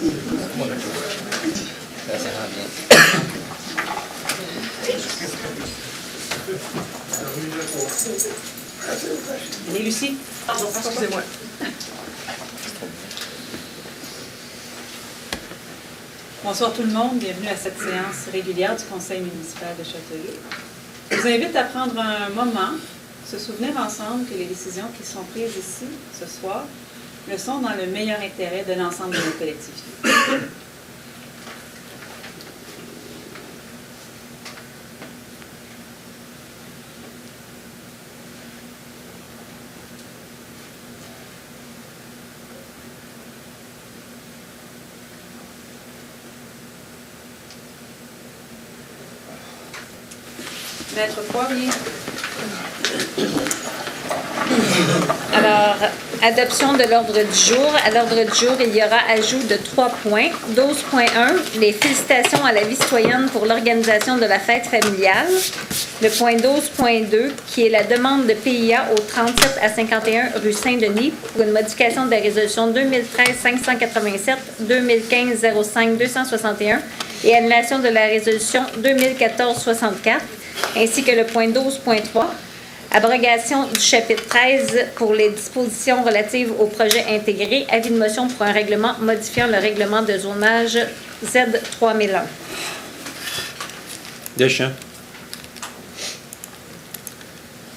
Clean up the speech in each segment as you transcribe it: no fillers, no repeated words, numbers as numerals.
Ça rend bien. Et Lucie? Pardon, excusez-moi. Bonsoir tout le monde, bienvenue à cette séance régulière du Conseil municipal de Châteauguay. Je vous invite à prendre un moment, se souvenir ensemble que les décisions qui sont prises ici, ce soir, le sont dans le meilleur intérêt de l'ensemble de nos collectivités. Maître Poirier. Alors, adoption de l'ordre du jour. À l'ordre du jour, il y aura ajout de 3 points. 12.1, les félicitations à la vie citoyenne pour l'organisation de la fête familiale. Le point 12.2, qui est la demande de PIA au 37 à 51 rue Saint-Denis pour une modification de la résolution 2013-587, 2015-05-261 et annulation de la résolution 2014-64, ainsi que le point 12.3, abrogation du chapitre 13 pour les dispositions relatives au projet intégré, avis de motion pour un règlement modifiant le règlement de zonage Z3001. Deschamps.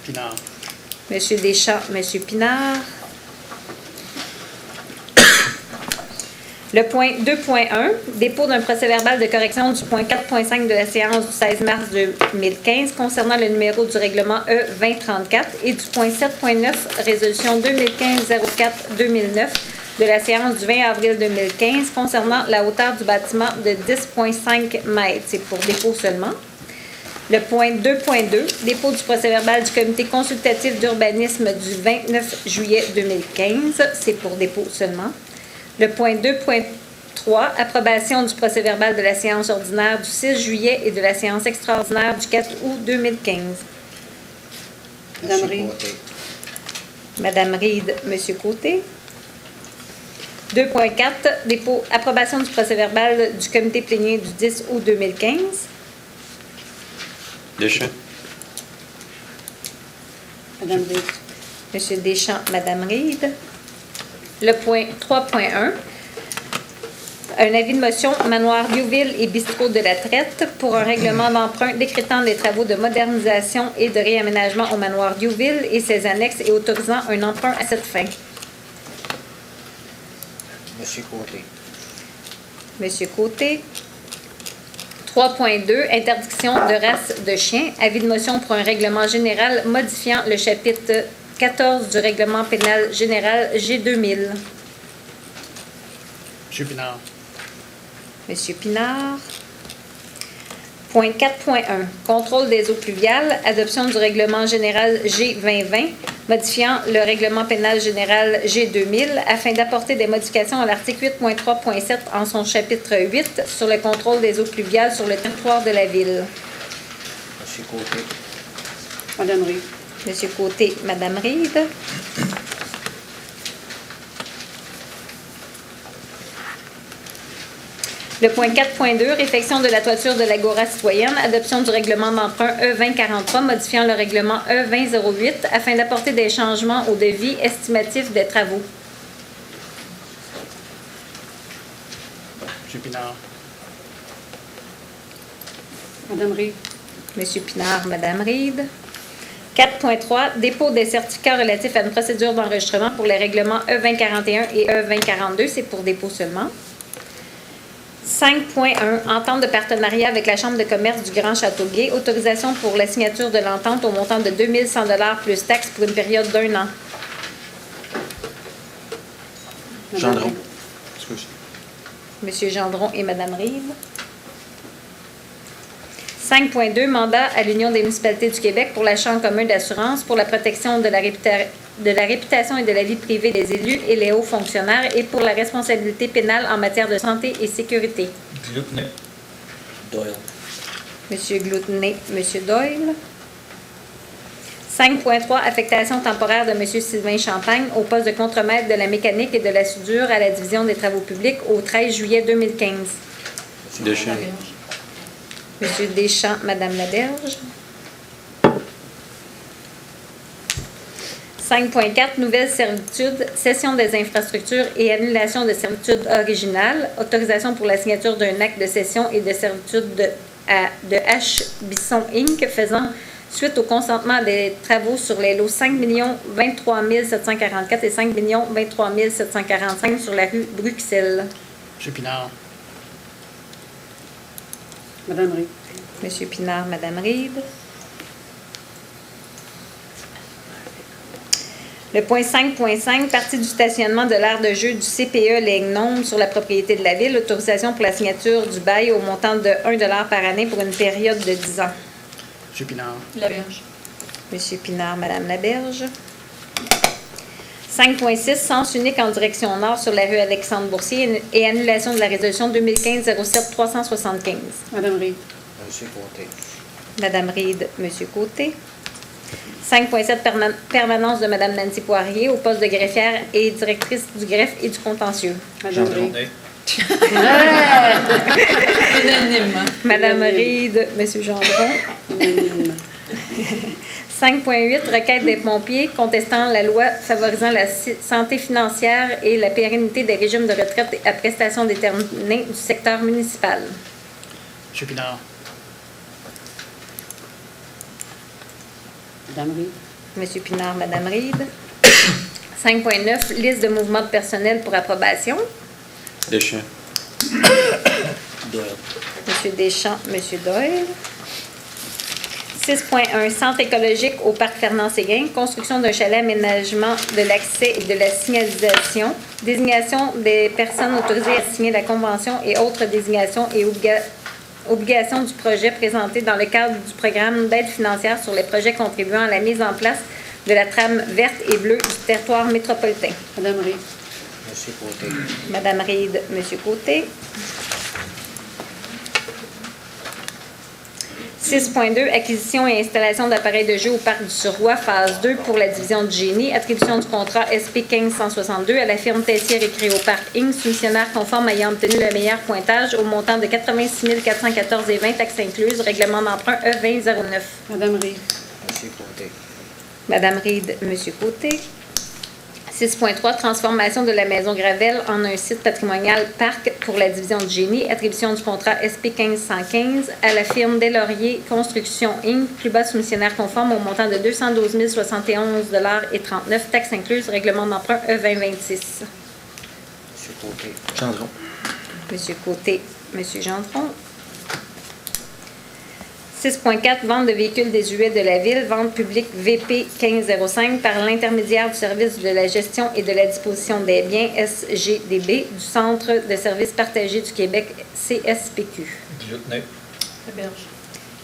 Pinard. Monsieur Deschamps, Monsieur Pinard. Le point 2.1, dépôt d'un procès-verbal de correction du point 4.5 de la séance du 16 mars 2015 concernant le numéro du règlement E2034 et du point 7.9, résolution 2015-04-2009 de la séance du 20 avril 2015 concernant la hauteur du bâtiment de 10,5 mètres. C'est pour dépôt seulement. Le point 2.2, dépôt du procès-verbal du comité consultatif d'urbanisme du 29 juillet 2015. C'est pour dépôt seulement. Le point 2.3, approbation du procès-verbal de la séance ordinaire du 6 juillet et de la séance extraordinaire du 4 août 2015. Madame Reid. Madame Reid, Monsieur Côté. 2.4, dépôt, approbation du procès-verbal du comité plénier du 10 août 2015. Deschamps. Madame Reid. Monsieur Deschamps, Madame Reid. Le point 3.1, un avis de motion Manoir Diouville et Bistrot de la Traite pour un règlement d'emprunt décrétant les travaux de modernisation et de réaménagement au Manoir Diouville et ses annexes et autorisant un emprunt à cette fin. Monsieur Côté. Monsieur Côté. 3.2, interdiction de race de chien. Avis de motion pour un règlement général modifiant le chapitre 14 du règlement pénal général G2000. Monsieur Pinard. Monsieur Pinard. Point 4.1, contrôle des eaux pluviales, adoption du règlement général G2020, modifiant le règlement pénal général G2000 afin d'apporter des modifications à l'article 8.3.7 en son chapitre 8 sur le contrôle des eaux pluviales sur le territoire de la ville. Monsieur Côté. Madame Reid. Monsieur Côté, Madame Reid. Le point 4.2, réfection de la toiture de l'Agora citoyenne, adoption du règlement d'emprunt E2043, modifiant le règlement E2008 afin d'apporter des changements au devis estimatif des travaux. Monsieur Pinard. Madame Reid. Monsieur Pinard, Madame Reid. 4.3, dépôt des certificats relatifs à une procédure d'enregistrement pour les règlements E2041 et E2042, c'est pour dépôt seulement. 5.1, entente de partenariat avec la Chambre de commerce du Grand Châteauguay, autorisation pour la signature de l'entente au montant de 2100 $ plus taxes pour une période d'1 an. Gendron. Excuse. Monsieur Gendron et Madame Reid. 5.2, mandat à l'Union des municipalités du Québec pour l'achat en commun d'assurance pour la protection de la réputation et de la vie privée des élus et les hauts fonctionnaires et pour la responsabilité pénale en matière de santé et sécurité. Gloutenet. Doyle. Monsieur Gloutenet, Monsieur Doyle. 5.3, affectation temporaire de M. Sylvain Champagne au poste de contremaître de la mécanique et de la soudure à la division des travaux publics au 13 juillet 2015. Deschamps. M. Deschamps, Mme Laberge. 5.4, nouvelle servitude, cession des infrastructures et annulation de servitude originale, autorisation pour la signature d'un acte de cession et de servitude de H. Bisson Inc. faisant suite au consentement des travaux sur les lots 5 23 744 et 5 23 745 sur la rue Bruxelles. M. Pinard. Madame Reid. M. Pinard, Mme Reid. Le point 5.5, partie du stationnement de l'aire de jeu du CPE Legnom sur la propriété de la Ville, autorisation pour la signature du bail au montant de 1 $ par année pour une période de 10 ans. M. Pinard. Laberge. M. Pinard, Mme Laberge. 5.6, sens unique en direction nord sur la rue Alexandre-Boursier et annulation de la résolution 2015-07-375. Madame Reid. M. Côté. Mme Reid, M. Côté. 5.7, permanence de Mme Nancy Poirier au poste de greffière et directrice du greffe et du contentieux. Madame Reid. Journée. Unanimement. Mme Reid, M. Gendron. Unanimement. 5.8, requête des pompiers contestant la loi favorisant la santé financière et la pérennité des régimes de retraite à prestations déterminées du secteur municipal. M. Pinard. Madame Reid. M. Pinard, Mme Reid. 5.9, liste de mouvements de personnel pour approbation. Deschamps. Doyle. M. Deschamps, M. Doyle. 6.1, centre écologique au parc Fernand-Séguin, construction d'un chalet, aménagement de l'accès et de la signalisation, désignation des personnes autorisées à signer la convention et autres désignations et obligations du projet présenté dans le cadre du programme d'aide financière sur les projets contribuant à la mise en place de la trame verte et bleue du territoire métropolitain. Madame Reid. M. Côté. Mme Reid, M. Côté. 6.2, acquisition et installation d'appareils de jeu au Parc du Surroi, phase 2 pour la division du génie. Attribution du contrat SP 1562 à la firme Tessier Récréo Parc Inc., soumissionnaire conforme ayant obtenu le meilleur pointage au montant de 86 414,20 taxes incluses, règlement d'emprunt E2009. Madame Reid. M. Côté. Mme Reid, M. Côté. 6.3, transformation de la maison Gravel en un site patrimonial parc pour la division du génie. Attribution du contrat SP 1515 à la firme Deslauriers Construction Inc., plus bas soumissionnaire conforme au montant de 212 071,39 taxes incluses, règlement d'emprunt E2026. M. Côté. Gendron. M. Côté, M. Gendron. 6.4, vente de véhicules désuets de la Ville, vente publique VP 1505 par l'intermédiaire du service de la gestion et de la disposition des biens SGDB du Centre de services partagés du Québec CSPQ. Glutney. Laberge.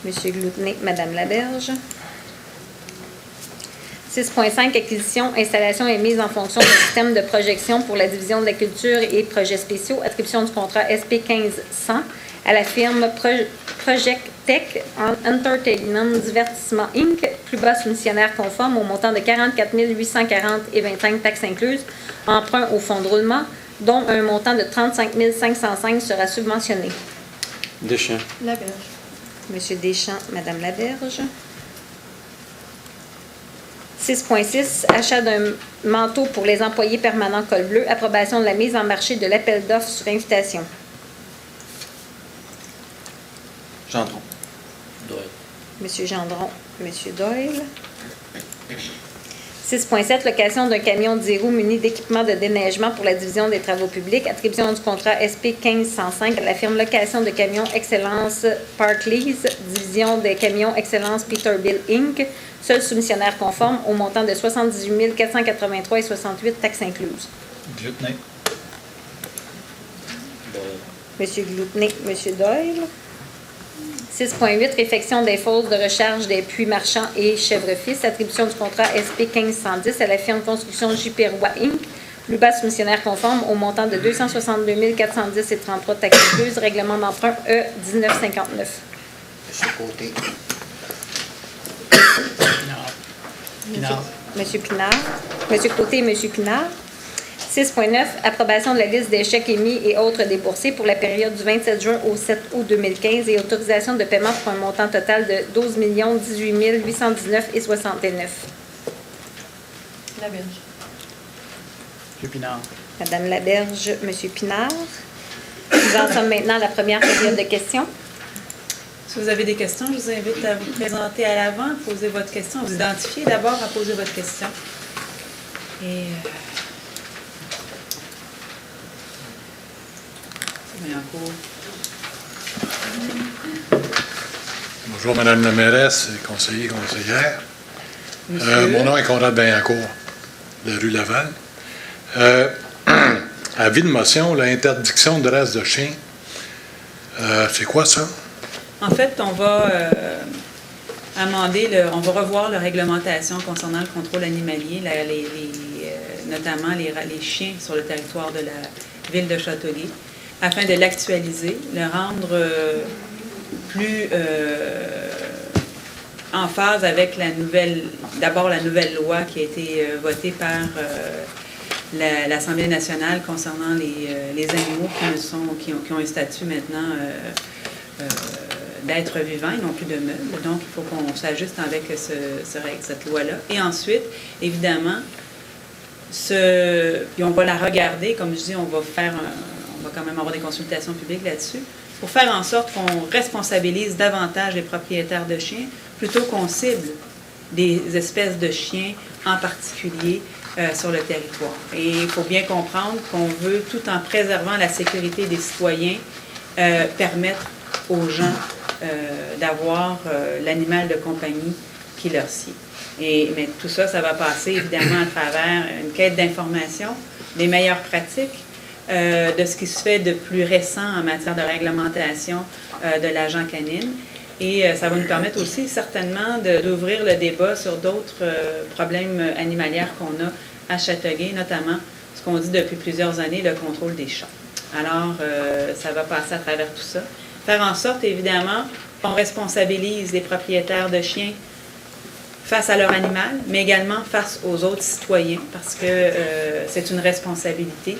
M. Gloutenay, Mme Laberge. 6.5, acquisition, installation et mise en fonction d'un système de projection pour la division de la culture et projets spéciaux. Attribution du contrat SP 1500 à la firme Project Tech Entertainment Divertissement Inc., plus bas soumissionnaire conforme au montant de 44 840,25 taxes incluses, emprunt au fonds de roulement, dont un montant de 35 505 sera subventionné. Deschamps. Laberge. M. Deschamps, Mme Laberge. 6.6, achat d'un manteau pour les employés permanents col bleu, approbation de la mise en marché de l'appel d'offres sur invitation. Gendron. Doyle. M. Gendron, M. Doyle. 6.7, location d'un camion 10 roues muni d'équipement de déneigement pour la division des travaux publics. Attribution du contrat SP 1505 à la firme Location de camions Excellence Park Lease, division des camions Excellence Peterbilt Inc., seul soumissionnaire conforme au montant de 78 483,68 taxes incluses. Glutney. Doyle. M. Gloutenay, M. Doyle. 6.8, réfection des fosses de recharge des puits marchands et Chèvre-Fils. Attribution du contrat SP 1510 à la firme Construction J.P. Roy Inc., plus bas soumissionnaire conforme au montant de 262 410,33 taxes incluses, règlement d'emprunt E1959. M. Côté. Pinard. Pinard. Monsieur Pinard. Monsieur Côté et Monsieur Pinard. 6.9, approbation de la liste des chèques émis et autres déboursés pour la période du 27 juin au 7 août 2015 et autorisation de paiement pour un montant total de 12 018 819,69. Laberge. M. Pinard. Madame Laberge, Monsieur Pinard. Nous en sommes maintenant à la première période de questions. Si vous avez des questions, je vous invite à vous présenter à l'avant, à poser votre question, à vous identifier d'abord, à poser votre question. Et Bonjour, Madame la mairesse et conseillers, conseillères. Mon nom est Conrad Bayancourt, de rue Laval. Avis de motion, l'interdiction de race de chien. C'est quoi ça? en fait, on va on va revoir la réglementation concernant le contrôle animalier, notamment les chiens sur le territoire de la ville de Châteauguay, afin de l'actualiser, le rendre plus en phase avec la nouvelle loi qui a été votée par l'Assemblée nationale concernant les animaux qui ont un statut maintenant d'être vivants et non plus de meubles. Donc, il faut qu'on s'ajuste avec cette loi-là. Et ensuite, évidemment, puis on va la regarder, comme je dis, on va quand même avoir des consultations publiques là-dessus, pour faire en sorte qu'on responsabilise davantage les propriétaires de chiens plutôt qu'on cible des espèces de chiens en particulier sur le territoire. Et il faut bien comprendre qu'on veut, tout en préservant la sécurité des citoyens, permettre aux gens d'avoir l'animal de compagnie qui leur sied. Mais tout ça, ça va passer évidemment à travers une quête d'information, des meilleures pratiques, de ce qui se fait de plus récent en matière de réglementation de l'agent canine. Et ça va nous permettre aussi certainement d'ouvrir le débat sur d'autres problèmes animaliers qu'on a à Châteauguay, notamment ce qu'on dit depuis plusieurs années, le contrôle des chats. Alors, ça va passer à travers tout ça. Faire en sorte, évidemment, qu'on responsabilise les propriétaires de chiens face à leur animal, mais également face aux autres citoyens, parce que c'est une responsabilité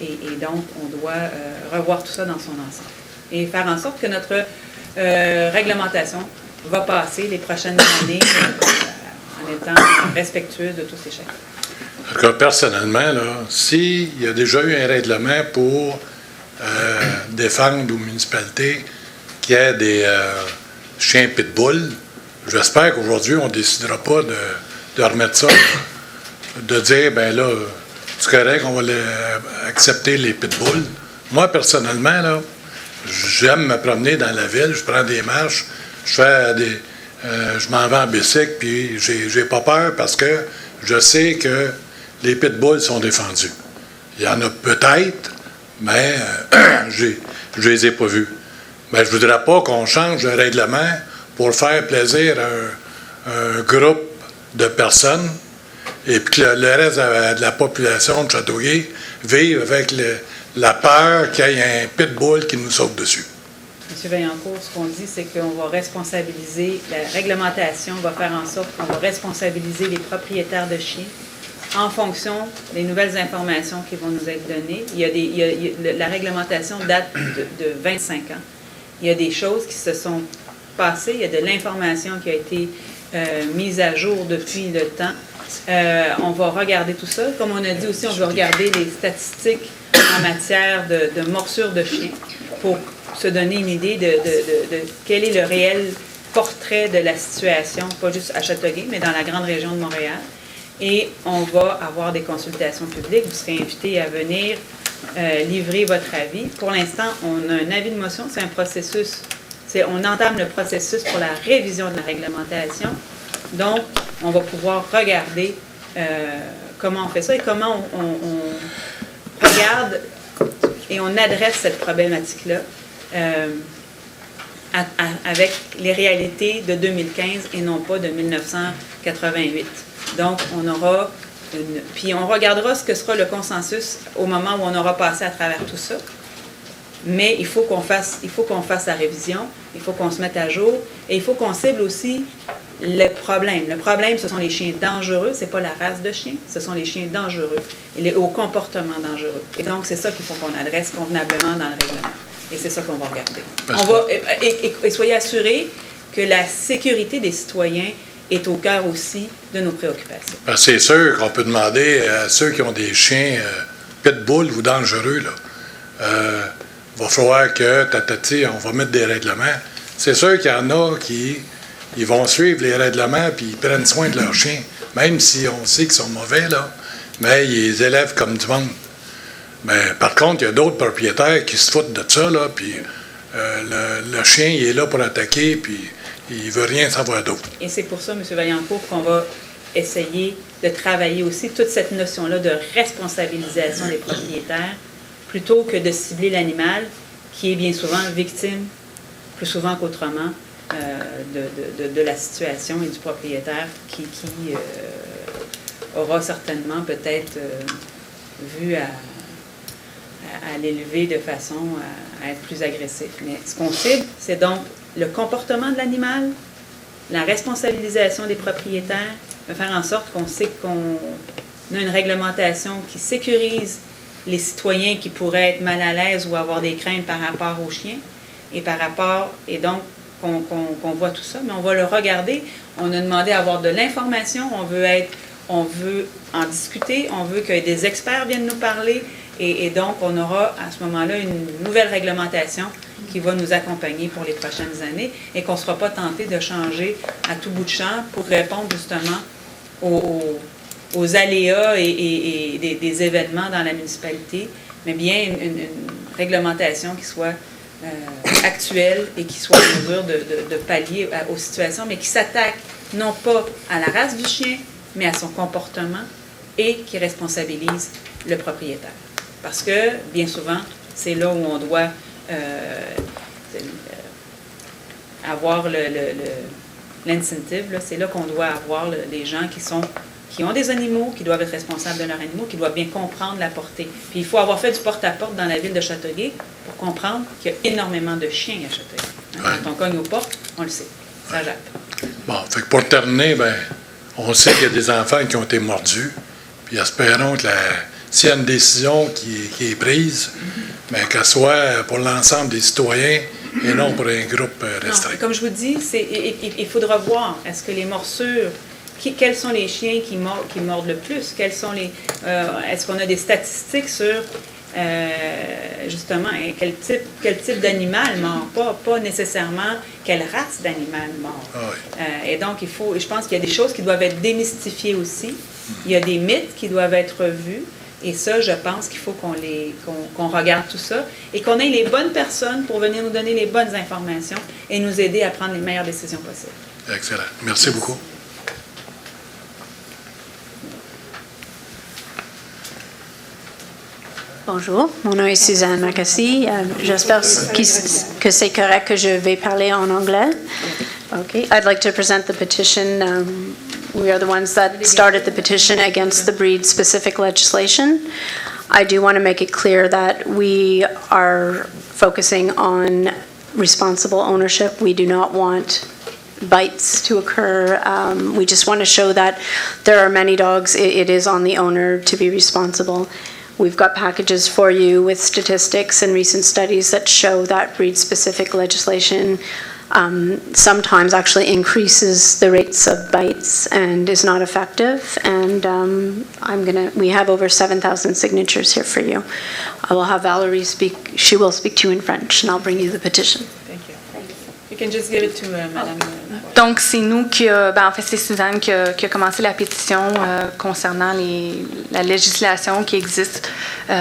et donc on doit revoir tout ça dans son ensemble. Et faire en sorte que notre réglementation va passer les prochaines années en étant respectueuse de tous ces chèques. En tout cas, personnellement, s'il y a déjà eu un règlement pour défendre aux municipalités qu'il y ait des chiens pitbull, j'espère qu'aujourd'hui, on ne décidera pas de remettre ça, de dire, ben là, c'est correct, on va accepter les pitbulls. Moi, personnellement, là, j'aime me promener dans la ville, je prends des marches, je m'en vais en bicycle, puis j'ai pas peur parce que je sais que les pitbulls sont défendus. Il y en a peut-être, mais je les ai pas vus. Mais je voudrais pas qu'on change le règlement pour faire plaisir à un groupe de personnes et puis que le reste de la population de Châteauguay vive avec la peur qu'il y ait un pitbull qui nous saute dessus. M. Vaillancourt, ce qu'on dit, c'est qu'on va responsabiliser, la réglementation va faire en sorte qu'on va responsabiliser les propriétaires de chiens en fonction des nouvelles informations qui vont nous être données. La réglementation date de 25 ans. Il y a des choses qui se sont passées, il y a de l'information qui a été mise à jour depuis le temps. On va regarder tout ça. Comme on a dit aussi, on va regarder les statistiques en matière de morsures de chiens pour se donner une idée de quel est le réel portrait de la situation, pas juste à Châteauguay, mais dans la grande région de Montréal. Et on va avoir des consultations publiques. Vous serez invités à venir livrer votre avis. Pour l'instant, on a un avis de motion. C'est un processus. On entame le processus pour la révision de la réglementation. Donc, on va pouvoir regarder comment on fait ça et comment on regarde et on adresse cette problématique-là avec les réalités de 2015 et non pas de 1988. Donc, on aura puis on regardera ce que sera le consensus au moment où on aura passé à travers tout ça. Mais il faut qu'on fasse la révision, il faut qu'on se mette à jour et il faut qu'on cible aussi le problème, ce sont les chiens dangereux, c'est pas la race de chien, ce sont les chiens dangereux et au comportement dangereux. Et donc, c'est ça qu'il faut qu'on adresse convenablement dans le règlement. Et c'est ça qu'on va regarder. Et soyez assurés que la sécurité des citoyens est au cœur aussi de nos préoccupations. Parce que c'est sûr qu'on peut demander à ceux qui ont des chiens pitbull ou dangereux, là, va falloir que, on va mettre des règlements. C'est sûr qu'il y en a qui ils vont suivre les règlements puis ils prennent soin de leurs chiens, même si on sait qu'ils sont mauvais, là, mais ils les élèvent comme du monde. Mais par contre, il y a d'autres propriétaires qui se foutent de ça, là, puis le chien, il est là pour attaquer, puis il ne veut rien savoir d'autre. Et c'est pour ça, M. Vaillancourt, qu'on va essayer de travailler aussi toute cette notion-là de responsabilisation des propriétaires, plutôt que de cibler l'animal qui est bien souvent victime, plus souvent qu'autrement, de la situation et du propriétaire qui aura certainement peut-être vu à l'élever de façon à être plus agressif. Mais ce qu'on cible, c'est donc le comportement de l'animal, la responsabilisation des propriétaires, de faire en sorte qu'on sait qu'on a une réglementation qui sécurise les citoyens qui pourraient être mal à l'aise ou avoir des craintes par rapport aux chiens, et donc qu'on voit tout ça, mais on va le regarder. On a demandé à avoir de l'information, on veut en discuter, on veut que des experts viennent nous parler, et donc on aura à ce moment-là une nouvelle réglementation qui va nous accompagner pour les prochaines années et qu'on ne sera pas tenté de changer à tout bout de champ pour répondre justement aux aléas et des événements dans la municipalité, mais bien une réglementation qui soit actuelle et qui soit en mesure de pallier aux situations, mais qui s'attaque non pas à la race du chien, mais à son comportement et qui responsabilise le propriétaire. Parce que, bien souvent, c'est là où on doit avoir l'incentive, c'est là qu'on doit avoir les gens qui ont des animaux, qui doivent être responsables de leurs animaux, qui doivent bien comprendre la portée. Puis il faut avoir fait du porte-à-porte dans la ville de Châteauguay pour comprendre qu'il y a énormément de chiens à Châteauguay. Quand on cogne aux portes, on le sait. Ça jappe. Bon, fait que pour terminer, on sait qu'il y a des enfants qui ont été mordus, puis espérons que s'il y a une décision qui est prise, qu'elle soit pour l'ensemble des citoyens et non pour un groupe restreint. Non, comme je vous dis, il faudra voir, est-ce que les morsures, quels sont les chiens qui mordent le plus? Est-ce qu'on a des statistiques sur, justement, quel type d'animal mord? Pas nécessairement quelle race d'animal mord. Ah oui. Et donc, je pense qu'il y a des choses qui doivent être démystifiées aussi. Il y a des mythes qui doivent être vus. Et ça, je pense qu'il faut qu'on regarde tout ça et qu'on ait les bonnes personnes pour venir nous donner les bonnes informations et nous aider à prendre les meilleures décisions possibles. Excellent. Merci beaucoup. Bonjour, mon nom est Suzanne Macassi. J'espère que c'est correct que je vais parler en anglais. Okay. I'd like to present the petition. We are the ones that started the petition against the breed-specific legislation. I do want to make it clear that we are focusing on responsible ownership. We do not want bites to occur. We just want to show that there are many dogs. It is on the owner to be responsible. We've got packages for you with statistics and recent studies that show that breed-specific legislation sometimes actually increases the rates of bites and is not effective. And we have over 7,000 signatures here for you. I will have Valerie speak. She will speak to you in French, and I'll bring you the petition. Thank you. You can just give it to Madame. Donc, c'est nous en fait, c'est Suzanne qui a commencé la pétition concernant la législation qui existe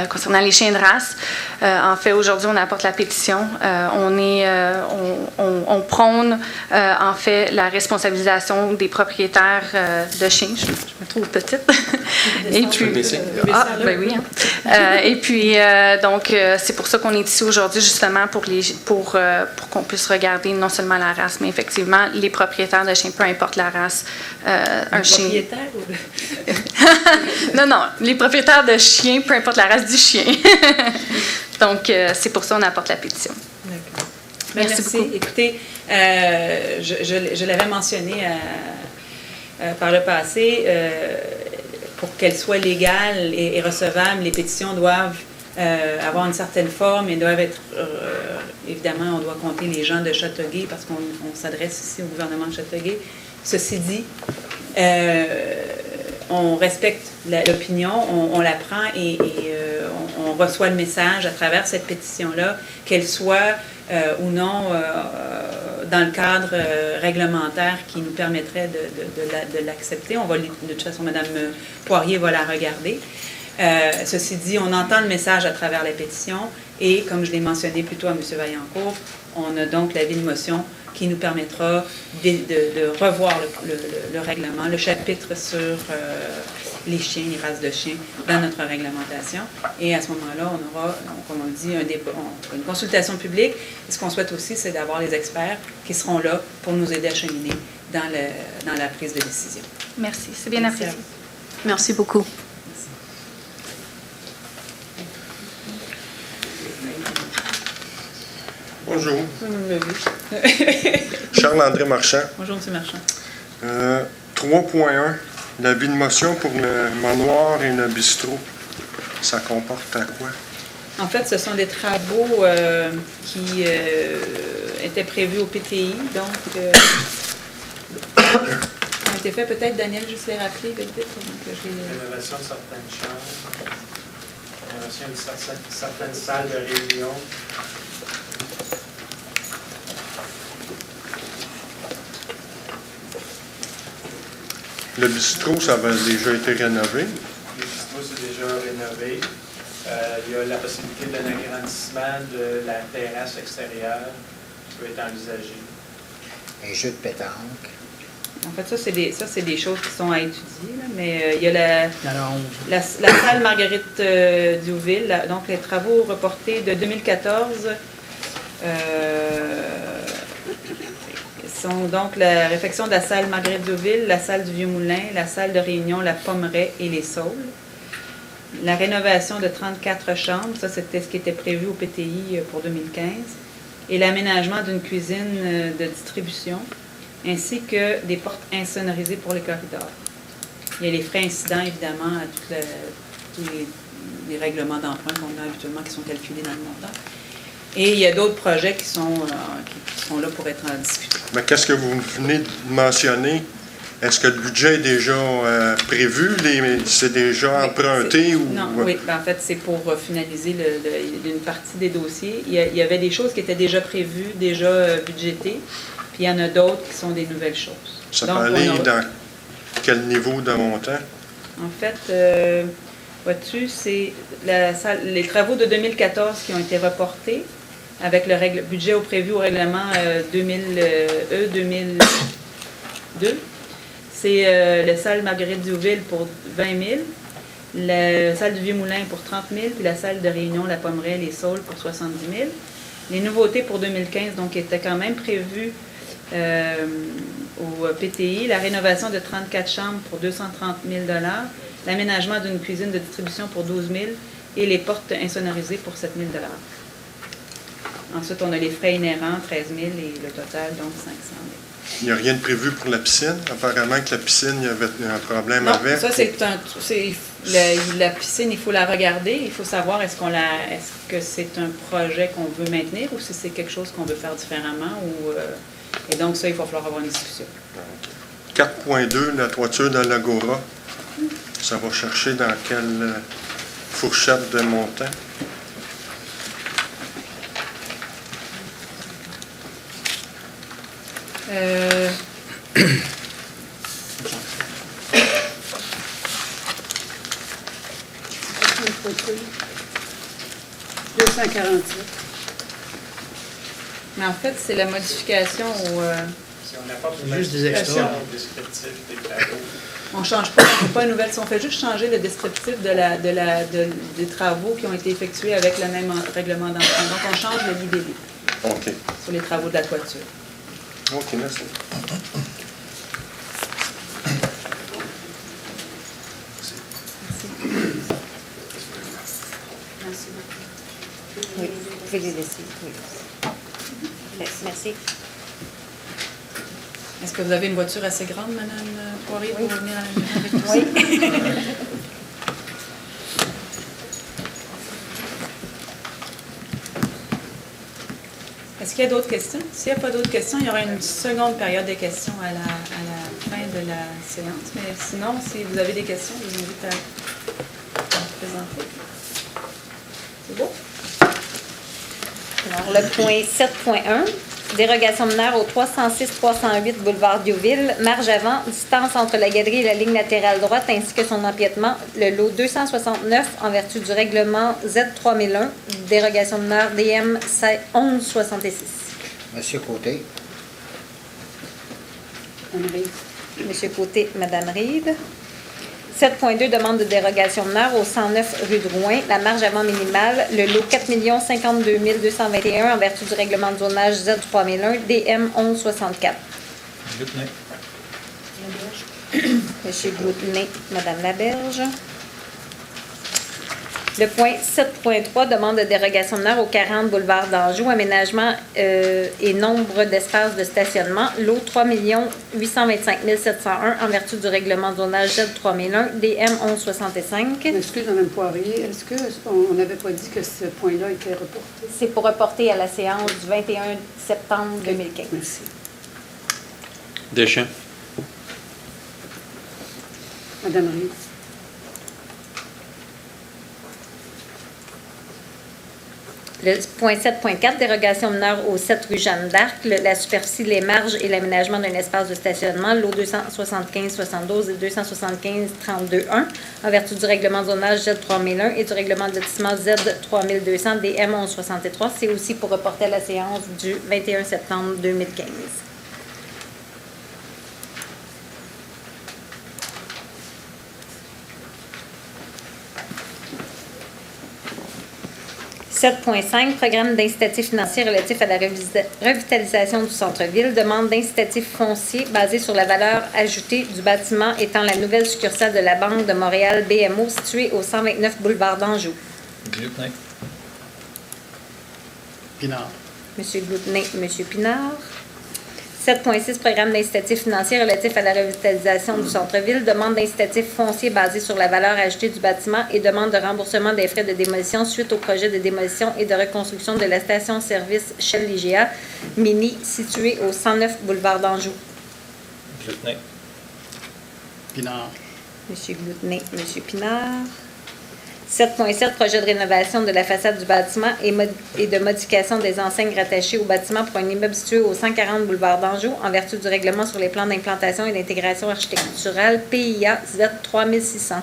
concernant les chiens de race. En fait, aujourd'hui, on apporte la pétition. On prône, en fait, la responsabilisation des propriétaires de chiens. Je me trouve petite. Et puis, ben oui. Et puis, donc, c'est pour ça qu'on est ici aujourd'hui, justement, pour qu'on puisse regarder non seulement la race, mais effectivement, les propriétaires de chiens, peu importe la race. Un chien. Propriétaire ou... Non, les propriétaires de chiens, peu importe la race du chien. Donc, c'est pour ça qu'on apporte la pétition. D'accord. Merci beaucoup. Écoutez, je l'avais mentionné par le passé, pour qu'elles soient légales et recevables, les pétitions doivent avoir une certaine forme et doivent être, évidemment, on doit compter les gens de Châteauguay parce qu'on s'adresse ici au gouvernement de Châteauguay. Ceci dit, on respecte l'opinion, on la prend et on reçoit le message à travers cette pétition-là, qu'elle soit ou non dans le cadre réglementaire qui nous permettrait de l'accepter. On va, de toute façon, Mme Poirier va la regarder. Ceci dit, on entend le message à travers la pétition et, comme je l'ai mentionné plus tôt à M. Vaillancourt, on a donc l'avis de motion qui nous permettra de revoir le règlement, le chapitre sur les chiens, les races de chiens dans notre réglementation. Et à ce moment-là, on aura, comme on dit, une consultation publique. Et ce qu'on souhaite aussi, c'est d'avoir les experts qui seront là pour nous aider à cheminer dans la prise de décision. Merci, c'est bien apprécié. Merci beaucoup. Bonjour. Charles-André Marchand. Bonjour, M. Marchand. 3.1, l'avis de motion pour le manoir et le bistrot. Ça comporte à quoi? En fait, ce sont des travaux qui étaient prévus au PTI, donc ont été faits. Peut-être, Daniel, juste les rappeler vite. Rénovation de certaines chambres, rénovation de certaines salles de réunion. Le bistrot, ça avait déjà été rénové. Le bistrot, c'est déjà rénové. Il y a la possibilité d'un agrandissement de la terrasse extérieure qui peut être envisagée. Un jeu de pétanque. En fait, ça, c'est des choses qui sont à étudier, là, mais il y a Il y en a 11. la salle Marguerite Diouville, donc les travaux reportés de 2014 sont donc la réfection de la salle Marguerite Diouville, la salle du Vieux-Moulin, la salle de réunion, la Pommeraie et les Saules. La rénovation de 34 chambres, ça c'était ce qui était prévu au PTI pour 2015, et l'aménagement d'une cuisine de distribution, ainsi que des portes insonorisées pour les corridors. Il y a les frais incidents, évidemment, à tous les règlements d'emprunt qu'on a habituellement qui sont calculés dans le montant. Et il y a d'autres projets qui sont là pour être discutés. Mais qu'est-ce que vous venez de mentionner? Est-ce que le budget est déjà prévu? C'est déjà emprunté? Non, oui. En fait, c'est pour finaliser une partie des dossiers. Il y avait des choses qui étaient déjà prévues, déjà budgétées. Puis il y en a d'autres qui sont des nouvelles choses. Ça peut aller dans quel niveau de montant? En fait, vois-tu, c'est les travaux de 2014 qui ont été reportés avec le budget prévu au règlement 2002. C'est la salle Marguerite Diouville pour 20 000, la salle du Vieux-Moulin pour 30 000, puis la salle de réunion, la Pommeraie, les Saules pour 70 000. Les nouveautés pour 2015, donc, étaient quand même prévues au PTI, la rénovation de 34 chambres pour 230 000 $, l'aménagement d'une cuisine de distribution pour 12 000 et les portes insonorisées pour 7 000 $. Ensuite, on a les frais inhérents, 13 000 et le total, donc 500 000. Il n'y a rien de prévu pour la piscine? Apparemment que la piscine, il y avait un problème non, avec. Ça, la piscine, il faut la regarder. Il faut savoir est-ce que c'est un projet qu'on veut maintenir ou si c'est quelque chose qu'on veut faire différemment. Et donc, ça, il va falloir avoir une discussion. 4.2, la toiture de l'Agora. Ça va chercher dans quelle fourchette de montant? Mais en fait, c'est la modification au... Si on apporte une Juste des modification extras. au descriptif des travaux, On ne change pas, on ne fait pas une nouvelle. On fait juste changer le descriptif des travaux qui ont été effectués avec le même règlement d'emprunt. Donc, on change le l'IDB OK. sur les travaux de la toiture. OK, merci. Oui, vous pouvez les laisser. Oui. Parfait, merci. Est-ce que vous avez une voiture assez grande, Madame Poirier, pour venir avec nous? Oui. Est-ce qu'il y a d'autres questions? S'il n'y a pas d'autres questions, il y aura une seconde période de questions à la fin de la séance. Mais sinon, si vous avez des questions, je vous invite à vous présenter. C'est beau? Alors, le point 7.1, dérogation mineure au 306-308 boulevard Diouville, marge avant, distance entre la galerie et la ligne latérale droite, ainsi que son empiètement, le lot 269 en vertu du règlement Z3001, dérogation mineure DM 1166. Monsieur Côté. Madame Reid. Monsieur Côté, Madame Reid. 7.2, demande de dérogation mineure au 109 rue de Rouen, la marge avant minimale, le lot 4 052 221 en vertu du règlement de zonage Z3001, DM 1164. Monsieur Gloutenay, Madame Laberge. Le point 7.3, demande de dérogation mineure au 40 boulevard d'Anjou, aménagement et nombre d'espaces de stationnement, lot 3 825 701 en vertu du règlement de zonage Z3001, DM 1165. Excuse, Mme Poirier, est-ce qu'on n'avait pas dit que ce point-là était reporté? C'est pour reporter à la séance du 21 septembre 2015. Merci. Deschamps. Madame Reid. Le point 7.4, dérogation mineure au 7 rue Jeanne d'Arc, la superficie, les marges et l'aménagement d'un espace de stationnement, lot 275-72 et 275-32-1, en vertu du règlement de zonage Z3001 et du règlement de lotissement Z3200 DM 1163. C'est aussi pour reporter à la séance du 21 septembre 2015. « 7.5, programme d'incitatif financier relatif à la revitalisation du centre-ville. Demande d'incitatif foncier basé sur la valeur ajoutée du bâtiment étant la nouvelle succursale de la Banque de Montréal BMO située au 129 boulevard d'Anjou. » Gloutenay. Pinard. Monsieur Gloutenay, Monsieur Pinard. 7.6, programme d'incitatif financier relatif à la revitalisation du centre-ville. Demande d'incitatif foncier basé sur la valeur ajoutée du bâtiment et demande de remboursement des frais de démolition suite au projet de démolition et de reconstruction de la station-service Shell IGA Mini située au 109 boulevard d'Anjou. Gloutenay. Pinard. Monsieur Gloutenay, Monsieur Pinard. 7.7, projet de rénovation de la façade du bâtiment et de modification des enseignes rattachées au bâtiment pour un immeuble situé au 140 boulevard d'Anjou en vertu du règlement sur les plans d'implantation et d'intégration architecturale PIA Z3600.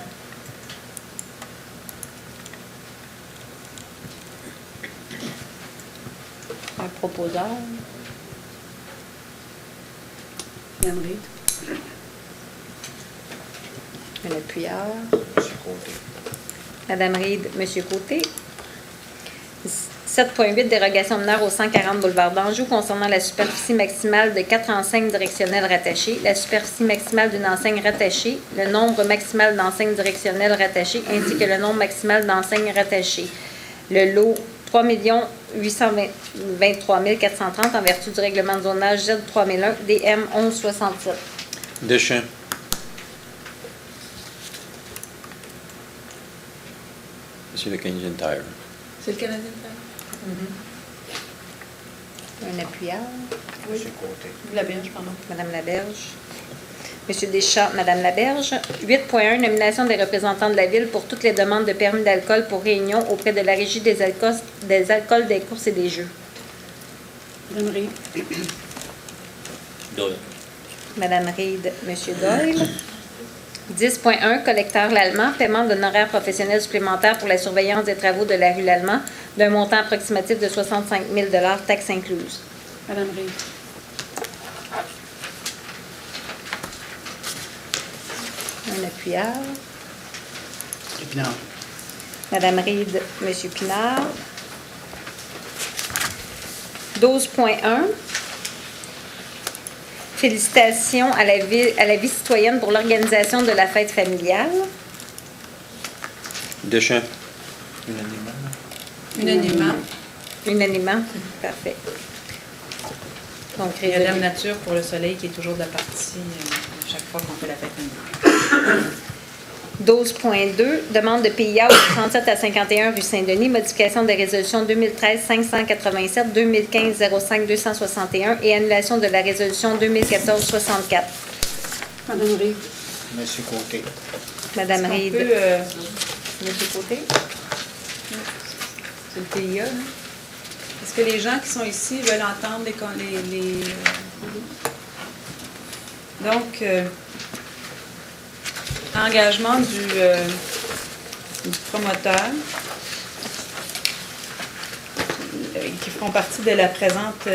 Un proposeur. Madame Reid. Un appuyeur. Monsieur Côté. Madame Reid, Monsieur Côté. 7.8, dérogation mineure au 140 boulevard d'Anjou concernant la superficie maximale de 4 enseignes directionnelles rattachées, la superficie maximale d'une enseigne rattachée, le nombre maximal d'enseignes directionnelles rattachées ainsi que le nombre maximal d'enseignes rattachées. Le lot 3 823 430 en vertu du règlement de zonage Z3001 DM 1167. Deschamps. C'est le Canadian Tire. C'est le Canadien Tire? Un appuyeur. Monsieur Côté. Laberge, pardon. Madame Laberge. Monsieur Deschamps, Madame Laberge. 8.1, nomination des représentants de la Ville pour toutes les demandes de permis d'alcool pour réunion auprès de la Régie des alcools des courses et des jeux. Madame Reid. Doyle. Madame Reid, Monsieur Doyle. 10.1, collecteur L'Allemand, paiement d'honoraires professionnels supplémentaires pour la surveillance des travaux de la rue L'Allemand, d'un montant approximatif de 65 000 taxes incluses. Madame Reid. Un appuyeur. Pinard. Madame Reid, Monsieur Pinard. 12.1. Félicitations à la vie citoyenne pour l'organisation de la fête familiale. Deschamps. Unanimement. Unanimement. Parfait. Donc, Il y a résolu. Dame Nature pour le soleil qui est toujours de la partie à chaque fois qu'on fait la fête annuelle. 12.2, demande de PIA au 37 à 51 rue Saint-Denis, modification des résolutions 2013-587, 2015-05-261 et annulation de la résolution 2014-64. Madame Reed. Monsieur Côté. Madame Est-ce qu'on Reid. peut, Monsieur Côté? C'est le PIA, là. Est-ce que les gens qui sont ici veulent entendre Donc, engagement du promoteur qui feront partie de la présente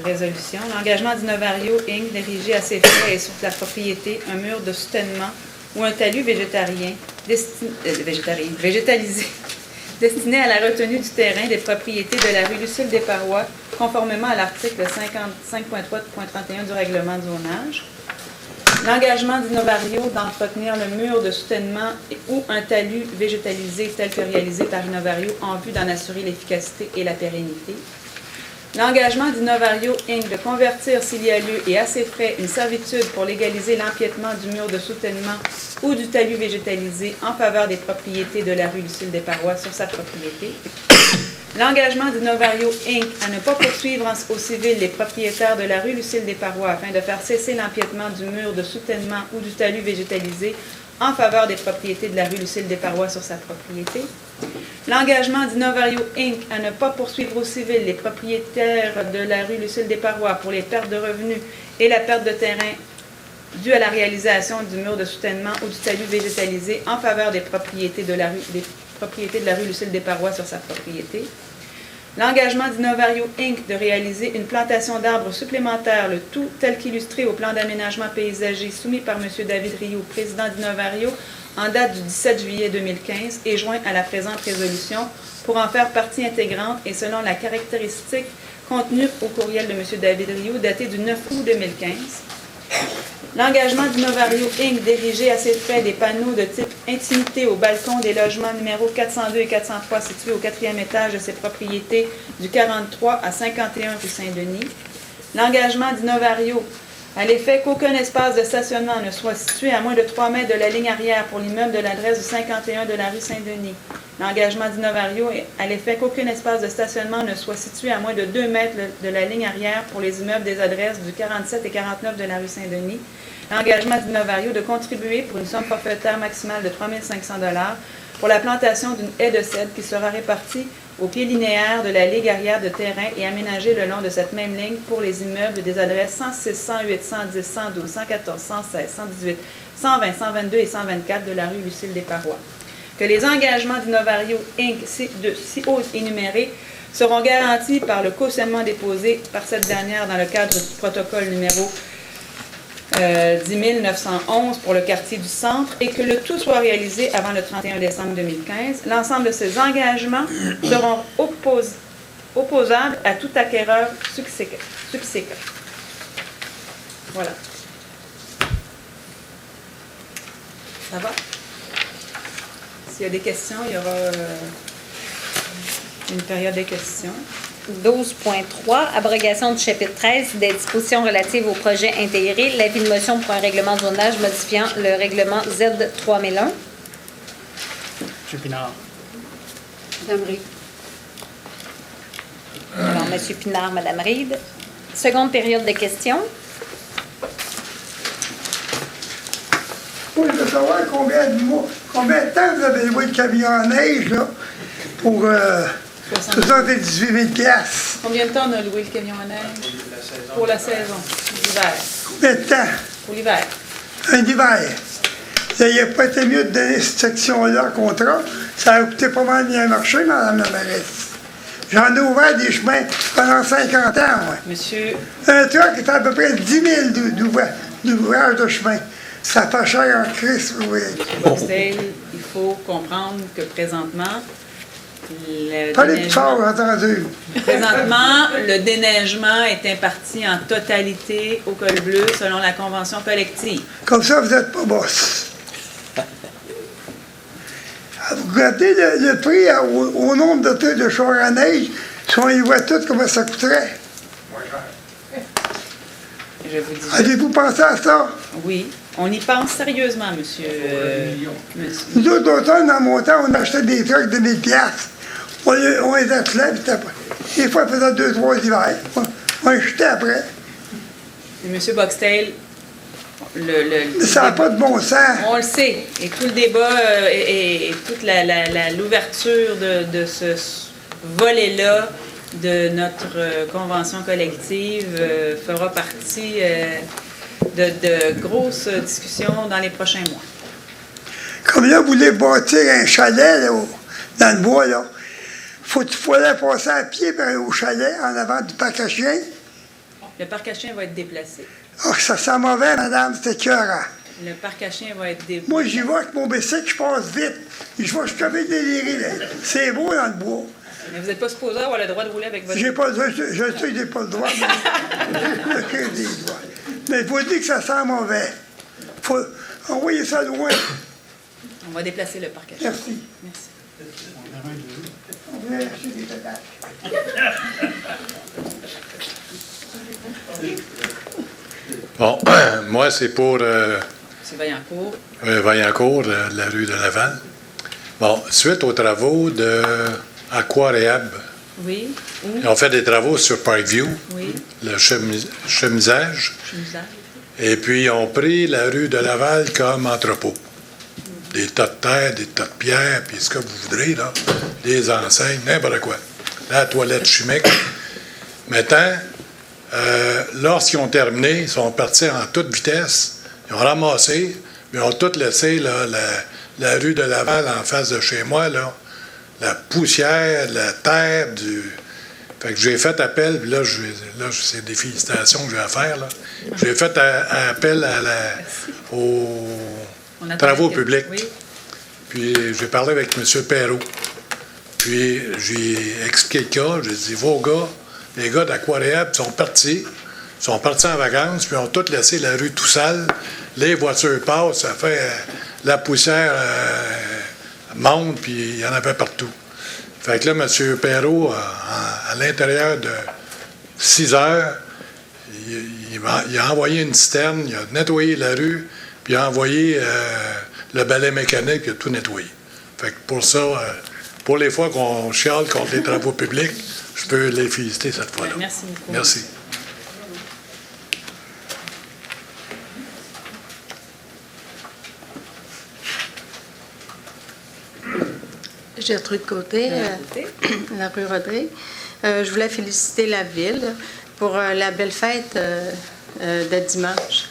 résolution. L'engagement d'Innovario Inc. d'ériger à ses frais et sur la propriété un mur de soutènement ou un talus végétalisé destiné à la retenue du terrain des propriétés de la rue Lucille des Parois, conformément à l'article 55.3.31 du règlement de zonage. L'engagement d'Innovario d'entretenir le mur de soutènement ou un talus végétalisé tel que réalisé par Innovario en vue d'en assurer l'efficacité et la pérennité. L'engagement d'Innovario Inc. de convertir, s'il y a lieu et à ses frais, une servitude pour légaliser l'empiètement du mur de soutènement ou du talus végétalisé en faveur des propriétés de la rue Lucille des Parois sur sa propriété. L'engagement d'Innovario Inc. à ne pas poursuivre au civil les propriétaires de la rue Lucille des Parois afin de faire cesser l'empiètement du mur de soutènement ou du talus végétalisé en faveur des propriétés de la rue Lucille des Parois sur sa propriété. L'engagement d'Innovario Inc. à ne pas poursuivre au civil les propriétaires de la rue Lucille des Parois pour les pertes de revenus et la perte de terrain due à la réalisation du mur de soutènement ou du talus végétalisé en faveur des propriétés de la rue Lucille des Parois sur sa propriété. L'engagement d'Innovario Inc. de réaliser une plantation d'arbres supplémentaires, le tout tel qu'illustré au plan d'aménagement paysager soumis par M. David Rioux, président d'Innovario, en date du 17 juillet 2015 et joint à la présente résolution pour en faire partie intégrante et selon la caractéristique contenue au courriel de M. David Rioux daté du 9 août 2015. L'engagement d'Innovario Inc. d'ériger à ses frais des panneaux de type intimité au balcon des logements numéros 402 et 403 situés au 4e étage de ses propriétés du 43 à 51 rue Saint-Denis. L'engagement d'Innovario à l'effet qu'aucun espace de stationnement ne soit situé à moins de 3 mètres de la ligne arrière pour l'immeuble de l'adresse du 51 de la rue Saint-Denis. L'engagement d'Innovario à l'effet qu'aucun espace de stationnement ne soit situé à moins de 2 mètres de la ligne arrière pour les immeubles des adresses du 47 et 49 de la rue Saint-Denis. L'engagement d'Innovario de contribuer pour une somme forfaitaire maximale de 3 500 $ pour la plantation d'une haie de cèdre qui sera répartie au pied linéaire de la ligne arrière de terrain et aménagée le long de cette même ligne pour les immeubles des adresses 106, 108, 110, 112, 114, 116, 118, 120, 122 et 124 de la rue Lucille des Parois. Que les engagements d'Innovario Inc. si haut énumérés seront garantis par le cautionnement déposé par cette dernière dans le cadre du protocole numéro 10 911 pour le quartier du centre et que le tout soit réalisé avant le 31 décembre 2015. L'ensemble de ces engagements seront opposables à tout acquéreur subséquent. Voilà. Ça va? S'il y a des questions, il y aura une période de questions. 12.3, abrogation du chapitre 13 des dispositions relatives au projet intégré, l'avis de motion pour un règlement de zonage modifiant le règlement Z 3001. M. Pinard. Madame Reed. Alors, M. Pinard, Mme Reid. Seconde période de questions. Oui, je veux savoir combien de temps vous avez loué le camion en neige, là, pour 78 000 $. Combien de temps on a loué le camion à neige? Pour la saison, l'hiver. Combien de temps? Pour l'hiver. Un hiver. Ça n'aurait pas été mieux de donner cette section-là en contrat. Ça a coûté pas mal bien marché, Mme la mairesse. J'en ai ouvert des chemins pendant 50 ans, moi. Monsieur... Un truc qui fait à peu près 10 000 d'ouvrages de chemin. Ça fait cher en Christ, oui. Boxdale, il faut comprendre que présentement, le déneigement est imparti en totalité au col bleu selon la convention collective. Comme ça, vous n'êtes pas boss. Vous regardez le prix au nombre de chars à neige, si on y voit tout, comment ça coûterait. je vous dis. Avez-vous pensé à ça? Oui, on y pense sérieusement, monsieur. Nous autres, d'automne, dans mon temps, on achetait des trucs de 1000 piastres. On les attelait, puis des fois, ça faisait 2-3 hivers. On les jetait après. Monsieur Boxtel, Ça n'a pas de bon sens. on le sait. Et tout le débat et toute l'ouverture de ce volet-là de notre convention collective fera partie de grosses discussions dans les prochains mois. Comme là, vous voulez bâtir un chalet là, dans le bois, là. Faut aller passer à pied au chalet en avant du parc à chiens. Le parc à chiens va être déplacé. Ah, ça sent mauvais, madame, c'est écœurant. Le parc à chiens va être déplacé. Moi, j'y vais avec mon bicycle, je passe vite. Je suis comme déliré, là. C'est beau dans le bois. Mais vous n'êtes pas supposé avoir le droit de rouler avec votre... Je sais que j'ai pas le droit, mais des doigts. Mais il faut dire que ça sent mauvais. Faut envoyer ça loin. On va déplacer le parc à chiens. Merci. Merci. On va acheter des patates. Bon, moi, c'est pour C'est Vaillancourt. Vaillancourt, la rue de Laval. Bon, suite aux travaux de Aquaréab, Oui. Où? ils ont fait des travaux sur Parkview, Oui. le chemisage, Chemisage. et puis ils ont pris la rue de Laval comme entrepôt. Des tas de terre, des tas de pierres, puis ce que vous voudrez, là, des enseignes, n'importe quoi. La toilette chimique. Maintenant, lorsqu'ils ont terminé, ils sont partis en toute vitesse, ils ont ramassé, ils ont tout laissé là, la rue de Laval en face de chez moi, là, la poussière, la terre, Fait que j'ai fait appel, puis là, c'est des félicitations que j'ai à faire, là. J'ai fait appel aux travaux publics. Oui. Puis j'ai parlé avec M. Perrault. Puis j'ai expliqué le cas. J'ai dit, vos gars, les gars d'Aquaréab sont partis en vacances, puis ont tous laissé la rue tout sale. Les voitures passent, ça fait la poussière monte, puis il y en avait partout. Fait que là, M. Perrault, à l'intérieur de 6 heures, il a envoyé une citerne, il a nettoyé la rue, puis il a envoyé le balai mécanique, il a tout nettoyé. Fait que pour ça, pour les fois qu'on chiale contre les travaux publics, je peux les féliciter cette fois-là. Merci beaucoup. Merci. Gertrude Côté, la rue Rodrigue. Je voulais féliciter la ville pour la belle fête de dimanche.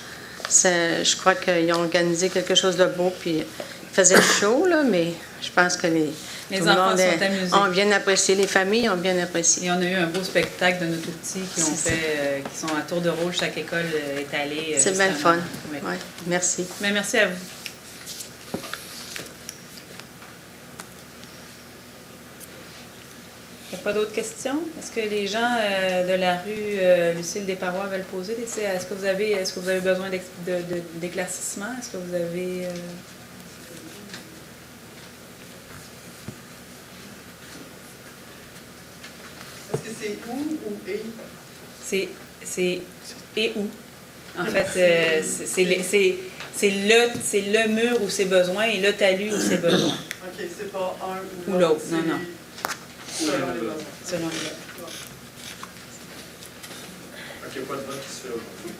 Je crois qu'ils ont organisé quelque chose de beau, puis il faisait chaud, là, mais je pense que les tout enfants le monde sont amusés. ont bien apprécié, les familles ont bien apprécié. Et on a eu un beau spectacle de nos tout-petits qui sont à tour de rôle. Chaque école est allée. C'est bien le fun. Oui. Ouais, merci. Mais merci à vous. Il n'y a pas d'autres questions? Est-ce que les gens de la rue Lucille Desparois veulent poser? Est-ce que vous avez besoin d'éclaircissement? Est-ce que vous avez... Est-ce que c'est où ou et? C'est et où? En fait, c'est le mur où c'est besoin et le talus où c'est besoin. OK, c'est pas un Ou l'autre, non, non. Selon les besoins. Selon les besoins. Donc, il n'y a pas de vote qui se fait aujourd'hui.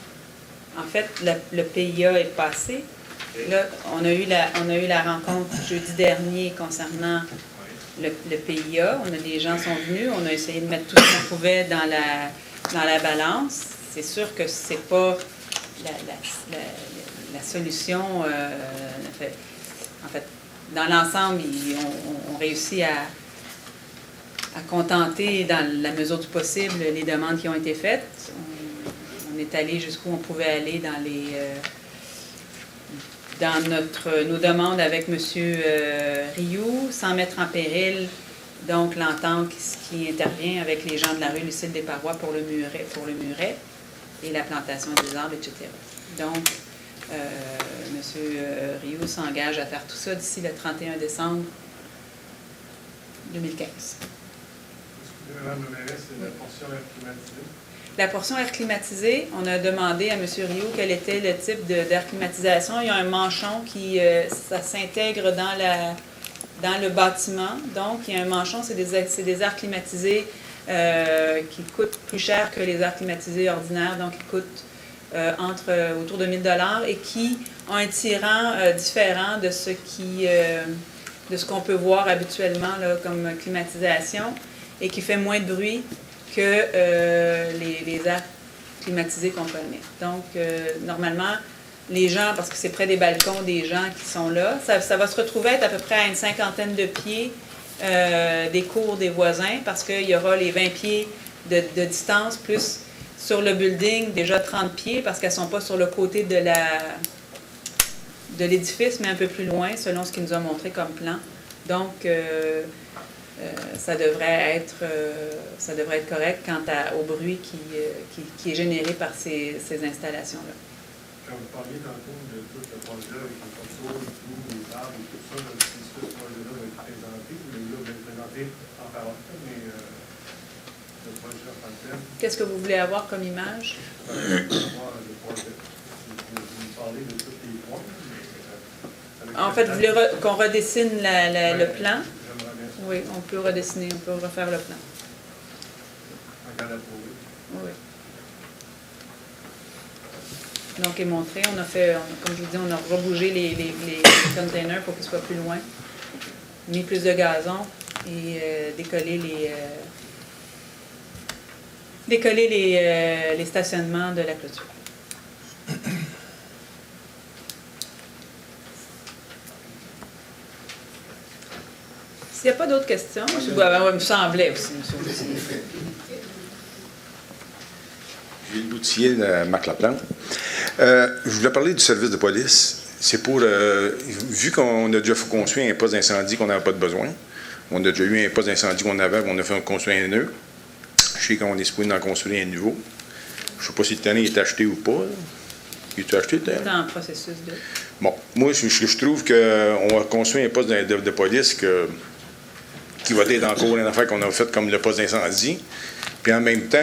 En fait, le PIA est passé. Là, on a eu la rencontre jeudi dernier concernant le PIA. Des gens sont venus. On a essayé de mettre tout ce qu'on pouvait dans la balance. C'est sûr que c'est pas la solution. En fait, dans l'ensemble, on réussit à contenter, dans la mesure du possible, les demandes qui ont été faites. On est allé jusqu'où on pouvait aller dans nos demandes avec M. Rioux, sans mettre en péril donc l'entente qui intervient avec les gens de la rue Lucille Desparois pour le muret et la plantation des arbres, etc. Donc, M. Rioux s'engage à faire tout ça d'ici le 31 décembre 2015. Madame le maire, c'est la portion climatisée. La portion air climatisé, on a demandé à M. Rio quel était le type d'air climatisation. Il y a un manchon qui ça s'intègre dans le bâtiment. Donc, il y a un manchon, c'est des airs climatisés qui coûtent plus cher que les airs climatisés ordinaires. Donc, ils coûtent autour de 1 000 $ et qui ont un tirant différent de ce qu'on peut voir habituellement là, comme climatisation et qui fait moins de bruit que les airs climatisés qu'on connaît. Donc, normalement, les gens, parce que c'est près des balcons des gens qui sont là, ça va se retrouver être à peu près à une 50aine de pieds des cours des voisins, parce qu'il y aura les 20 pieds de distance, plus sur le building, déjà 30 pieds, parce qu'elles ne sont pas sur le côté de l'édifice, mais un peu plus loin, selon ce qu'il nous a montré comme plan. Donc, ça devrait être correct quant au bruit qui est généré par ces installations-là. Quand vous parliez tantôt de tout le projet avec les photos, les arbres et tout ça, si ce projet-là va être présenté, mais là, va être présenté en parallèle, mais le projet en tant que tel. Qu'est-ce que vous voulez avoir comme image? Le projet. Vous parlez de tous les points, mais... En fait, vous voulez qu'on redessine le plan? Oui, on peut redessiner, on peut refaire le plan. Oui. Donc, est montré. On a fait, comme je vous dis, on a rebougé les containers pour qu'ils soient plus loin, mis plus de gazon et décoller les stationnements de la clôture. S'il n'y a pas d'autres questions, il me semblait aussi, M. Gilles Boutier, Marc Laplante. Je voulais parler du service de police. C'est pour, vu qu'on a déjà construit un poste d'incendie qu'on n'avait pas de besoin, on a déjà eu un poste d'incendie qu'on avait, on a fait construire un nœud. Je sais qu'on est supposé d'en construire un nouveau. Je ne sais pas si le terrain est acheté ou pas. Il est acheté le terrain? C'est en processus de... Bon, moi, je trouve qu'on va construire un poste de police qui va être encore une affaire qu'on a faite comme le poste d'incendie. Puis en même temps,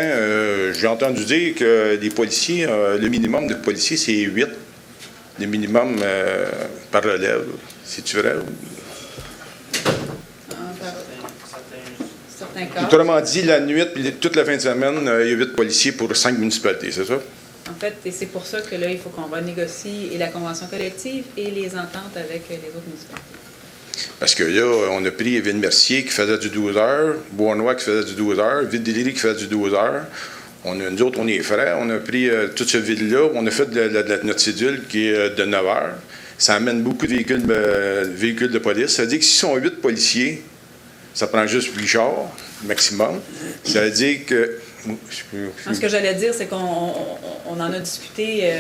j'ai entendu dire que les policiers, le minimum de policiers, c'est 8. Le minimum par relève. C'est-tu vrai? Certains cas. Autrement dit, la nuit puis toute la fin de semaine, il y a 8 policiers pour 5 municipalités, c'est ça? En fait, et c'est pour ça que là, il faut qu'on renégocie et la convention collective et les ententes avec les autres municipalités. Parce que là, on a pris Ville-Mercier qui faisait du 12 heures, Bois-Noir qui faisait du 12 heures, Ville-de-Léry qui faisait du 12 heures. Nous autres, on est frères. On a pris toute cette ville-là. On a fait notre cédule qui est de 9 heures. Ça amène beaucoup de véhicules de police. Ça veut dire que si sont 8 policiers, ça prend juste 8 chars, maximum. Ça veut dire que... Ce que j'allais dire, c'est qu'on en a discuté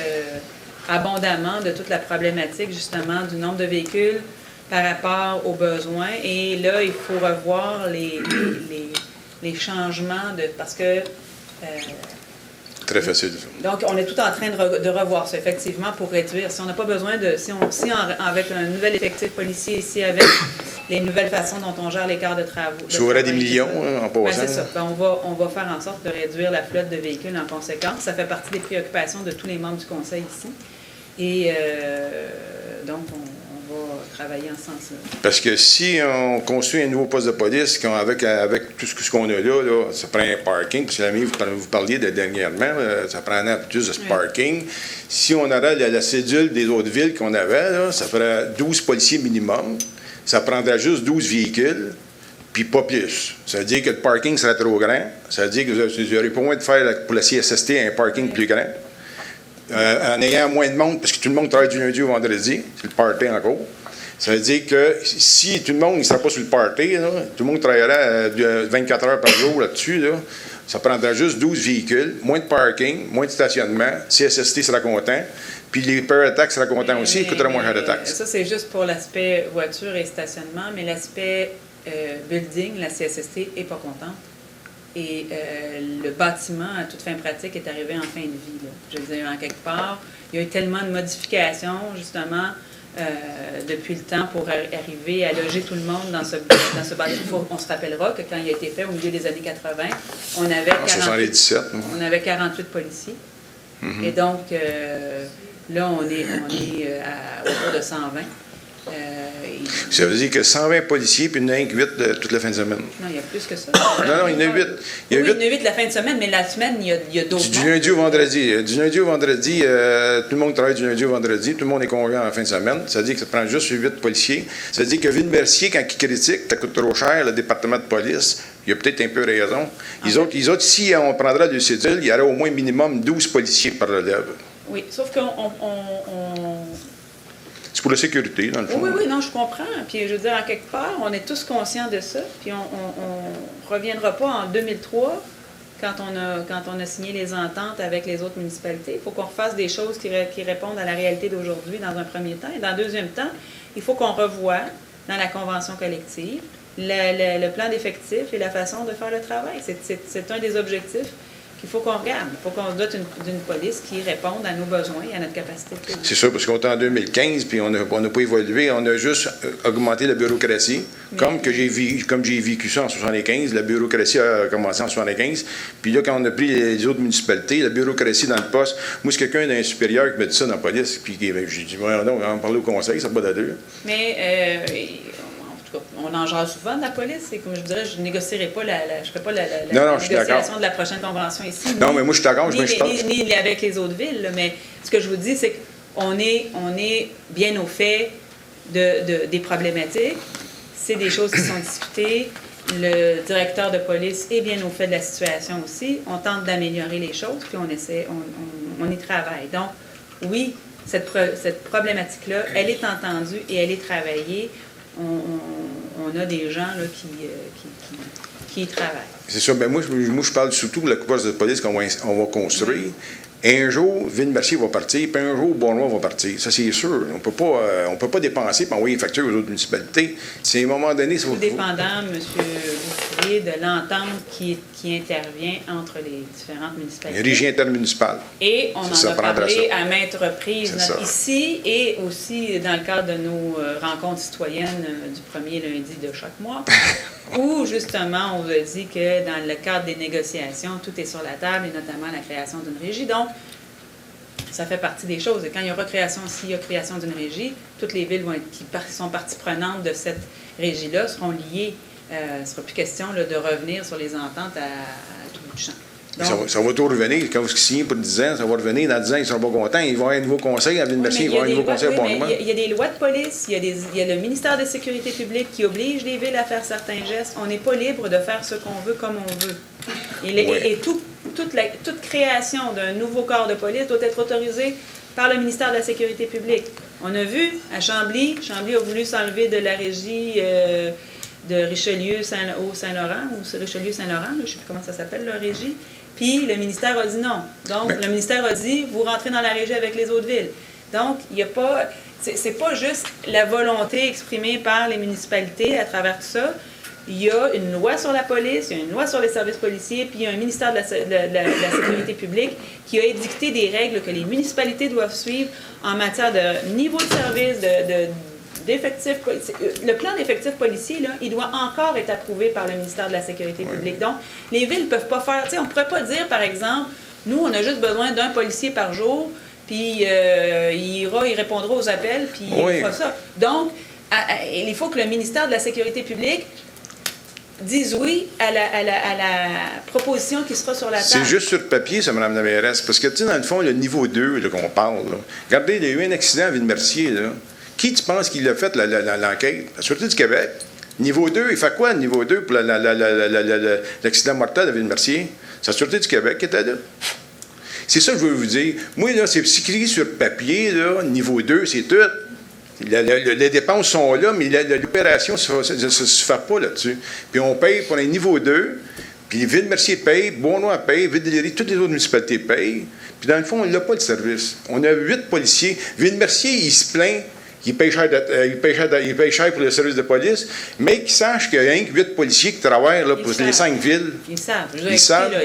abondamment de toute la problématique, justement, du nombre de véhicules par rapport aux besoins. Et là, il faut revoir les changements parce que... Très facile. Donc, on est tout en train de revoir ça, effectivement, pour réduire. Si on n'a pas besoin de... avec un nouvel effectif policier ici, avec les nouvelles façons dont on gère les quarts de travaux... Ça aurait des millions, en passant. C'est ça. On va faire en sorte de réduire la flotte de véhicules en conséquence. Ça fait partie des préoccupations de tous les membres du Conseil ici. Et donc, on va travailler en ce sens-là. Parce que si on construit un nouveau poste de police, avec tout ce qu'on a là, ça prend un parking, parce que vous parliez de dernièrement, ça prend plus de ce parking. Si on aurait la cédule des autres villes qu'on avait, là, ça ferait 12 policiers minimum, ça prendrait juste 12 véhicules, puis pas plus. Ça veut dire que le parking serait trop grand, ça veut dire que vous n'aurez pas moins de faire pour la CSST un parking plus grand. En ayant moins de monde, parce que tout le monde travaille du lundi au vendredi, c'est le party encore. Ça veut dire que si tout le monde ne serait pas sur le party, là, tout le monde travaillerait 24 heures par jour là-dessus, là, ça prendrait juste 12 véhicules, moins de parking, moins de stationnement, CSST sera content, puis les pairs de taxes seraient contents aussi, ils coûteraient moins cher de taxes. Ça, c'est juste pour l'aspect voiture et stationnement, mais l'aspect building, la CSST n'est pas contente. Et le bâtiment, à toute fin pratique, est arrivé en fin de vie. Là. Je veux dire, en quelque part, il y a eu tellement de modifications, justement, depuis le temps pour arriver à loger tout le monde dans ce bâtiment. On se rappellera que quand il a été fait au milieu des années 80, on avait, En 77, on avait 48 policiers. Et donc, là, on est autour de 120. Ça veut dire que 120 policiers, puis il y en a 8 toute la fin de semaine. Non, il y a plus que ça. Non, il y en a 8. Il y a oui, il y en a 8 la fin de semaine, mais la semaine, il y a d'autres. Du lundi au vendredi. Du lundi au vendredi, tout le monde travaille du lundi au vendredi, tout le monde est congé en fin de semaine. Ça veut dire que ça prend juste 8 policiers. Ça veut dire que Ville-Mercier, quand il critique, ça coûte trop cher, le département de police, il a peut-être un peu raison. Les autres, si on prendra le cédule, il y aurait au moins minimum 12 policiers par relève. Oui, sauf qu'on c'est pour la sécurité, dans le fond. Oui, non, je comprends. Puis, je veux dire, en quelque part, on est tous conscients de ça. Puis, on ne reviendra pas en 2003, quand on a signé les ententes avec les autres municipalités. Il faut qu'on refasse des choses qui répondent à la réalité d'aujourd'hui dans un premier temps. Et dans un deuxième temps, il faut qu'on revoie dans la convention collective le plan d'effectifs et la façon de faire le travail. C'est un des objectifs qu'il faut qu'on regarde. Il faut qu'on se dote d'une police qui réponde à nos besoins et à notre capacité. C'est ça, parce qu'on est en 2015, puis on n'a pas évolué. On a juste augmenté la bureaucratie, comme j'ai vécu ça en 75. La bureaucratie a commencé en 75. Puis là, quand on a pris les autres municipalités, la bureaucratie dans le poste, moi, c'est quelqu'un d'un supérieur qui me dit ça dans la police. Puis j'ai dit, non, on va en parler au conseil, ça n'a pas d'allure. Mais on en jase souvent de la police. Et comme je dirais, je ne négocierai pas je ferai pas la négociation de la prochaine convention ici. Non, mais moi, je suis d'accord. Ni avec les autres villes. Là, mais ce que je vous dis, c'est qu'on est bien au fait des problématiques. C'est des choses qui sont discutées. Le directeur de police est bien au fait de la situation aussi. On tente d'améliorer les choses, puis on y travaille. Donc, oui, cette problématique-là, elle est entendue et elle est travaillée. On a des gens là, qui y travaillent. C'est ça. Moi, je parle surtout de la poste de police qu'on va construire. Un jour, Ville-Mercier va partir, puis un jour, Bournois va partir. Ça, c'est sûr. On peut pas dépenser et envoyer une facture aux autres municipalités. C'est à un moment donné... Tout dépendant, M. Bouffrier, de l'entente qui intervient entre les différentes municipalités. Une régie intermunicipale. Et on en a parlé à maintes reprises ici et aussi dans le cadre de nos rencontres citoyennes du premier lundi de chaque mois, où justement on vous a dit que dans le cadre des négociations, tout est sur la table et notamment la création d'une régie. Donc, ça fait partie des choses. Et quand il y aura s'il y a création d'une régie, toutes les villes qui sont parties prenantes de cette régie-là seront liées. Il ne sera plus question là, de revenir sur les ententes à tout bout de champ. Donc, ça va tout revenir. Quand vous signez pour 10 ans, ça va revenir. Dans 10 ans, ils ne seront pas contents. Ils vont avoir un nouveau conseil à Ville-Mercier. Ils vont avoir un nouveau conseil à Bournois. Il y a des lois de police. Il y a le ministère de la Sécurité publique qui oblige les villes à faire certains gestes. On n'est pas libre de faire ce qu'on veut comme on veut. Et toute création d'un nouveau corps de police doit être autorisée par le ministère de la Sécurité publique. On a vu à Chambly a voulu s'enlever de la régie de Richelieu-Saint-Laurent, ou Richelieu-Saint-Laurent, je ne sais plus comment ça s'appelle, la régie. Puis le ministère a dit non. Donc, le ministère a dit, vous rentrez dans la régie avec les autres villes. Donc, il n'y a pas... C'est pas juste la volonté exprimée par les municipalités à travers tout ça. Il y a une loi sur la police, il y a une loi sur les services policiers, puis il y a un ministère de la Sécurité publique qui a édicté des règles que les municipalités doivent suivre en matière de niveau de service, d'effectifs. Le plan d'effectifs policiers, là, il doit encore être approuvé par le ministère de la Sécurité publique. Donc, les villes ne peuvent pas faire... On ne pourrait pas dire, par exemple, nous, on a juste besoin d'un policier par jour, puis il répondra aux appels, puis il fera ça. Donc, il faut que le ministère de la Sécurité publique dise oui à la proposition qui sera sur la table. C'est juste sur papier, ça, Mme la mairesse, parce que, tu sais, dans le fond, le niveau 2 là, qu'on parle, là, regardez, il y a eu un accident à Ville-Mercier, là. Qui tu penses qu'il a fait l'enquête? La Sûreté du Québec. Niveau 2, il fait quoi, niveau 2, pour l'accident mortel à Ville-Mercier? C'est la Sûreté du Québec qui était là. C'est ça que je veux vous dire. Moi, là, c'est écrit sur papier, là, niveau 2, c'est tout. Les dépenses sont là, mais l'opération ne se fait pas là-dessus. Puis on paye pour un niveau 2, puis Ville-Mercier paye, Bournois paye, Ville-de-Léry, toutes les autres municipalités payent. Puis dans le fond, on n'a pas de service. On a 8 policiers. Ville-Mercier, il se plaint. Il paye cher pour le service de police, mais qu'ils sachent qu'il y a 8 policiers qui travaillent là, pour les 5 villes. Ils savent. Ils savent. Là,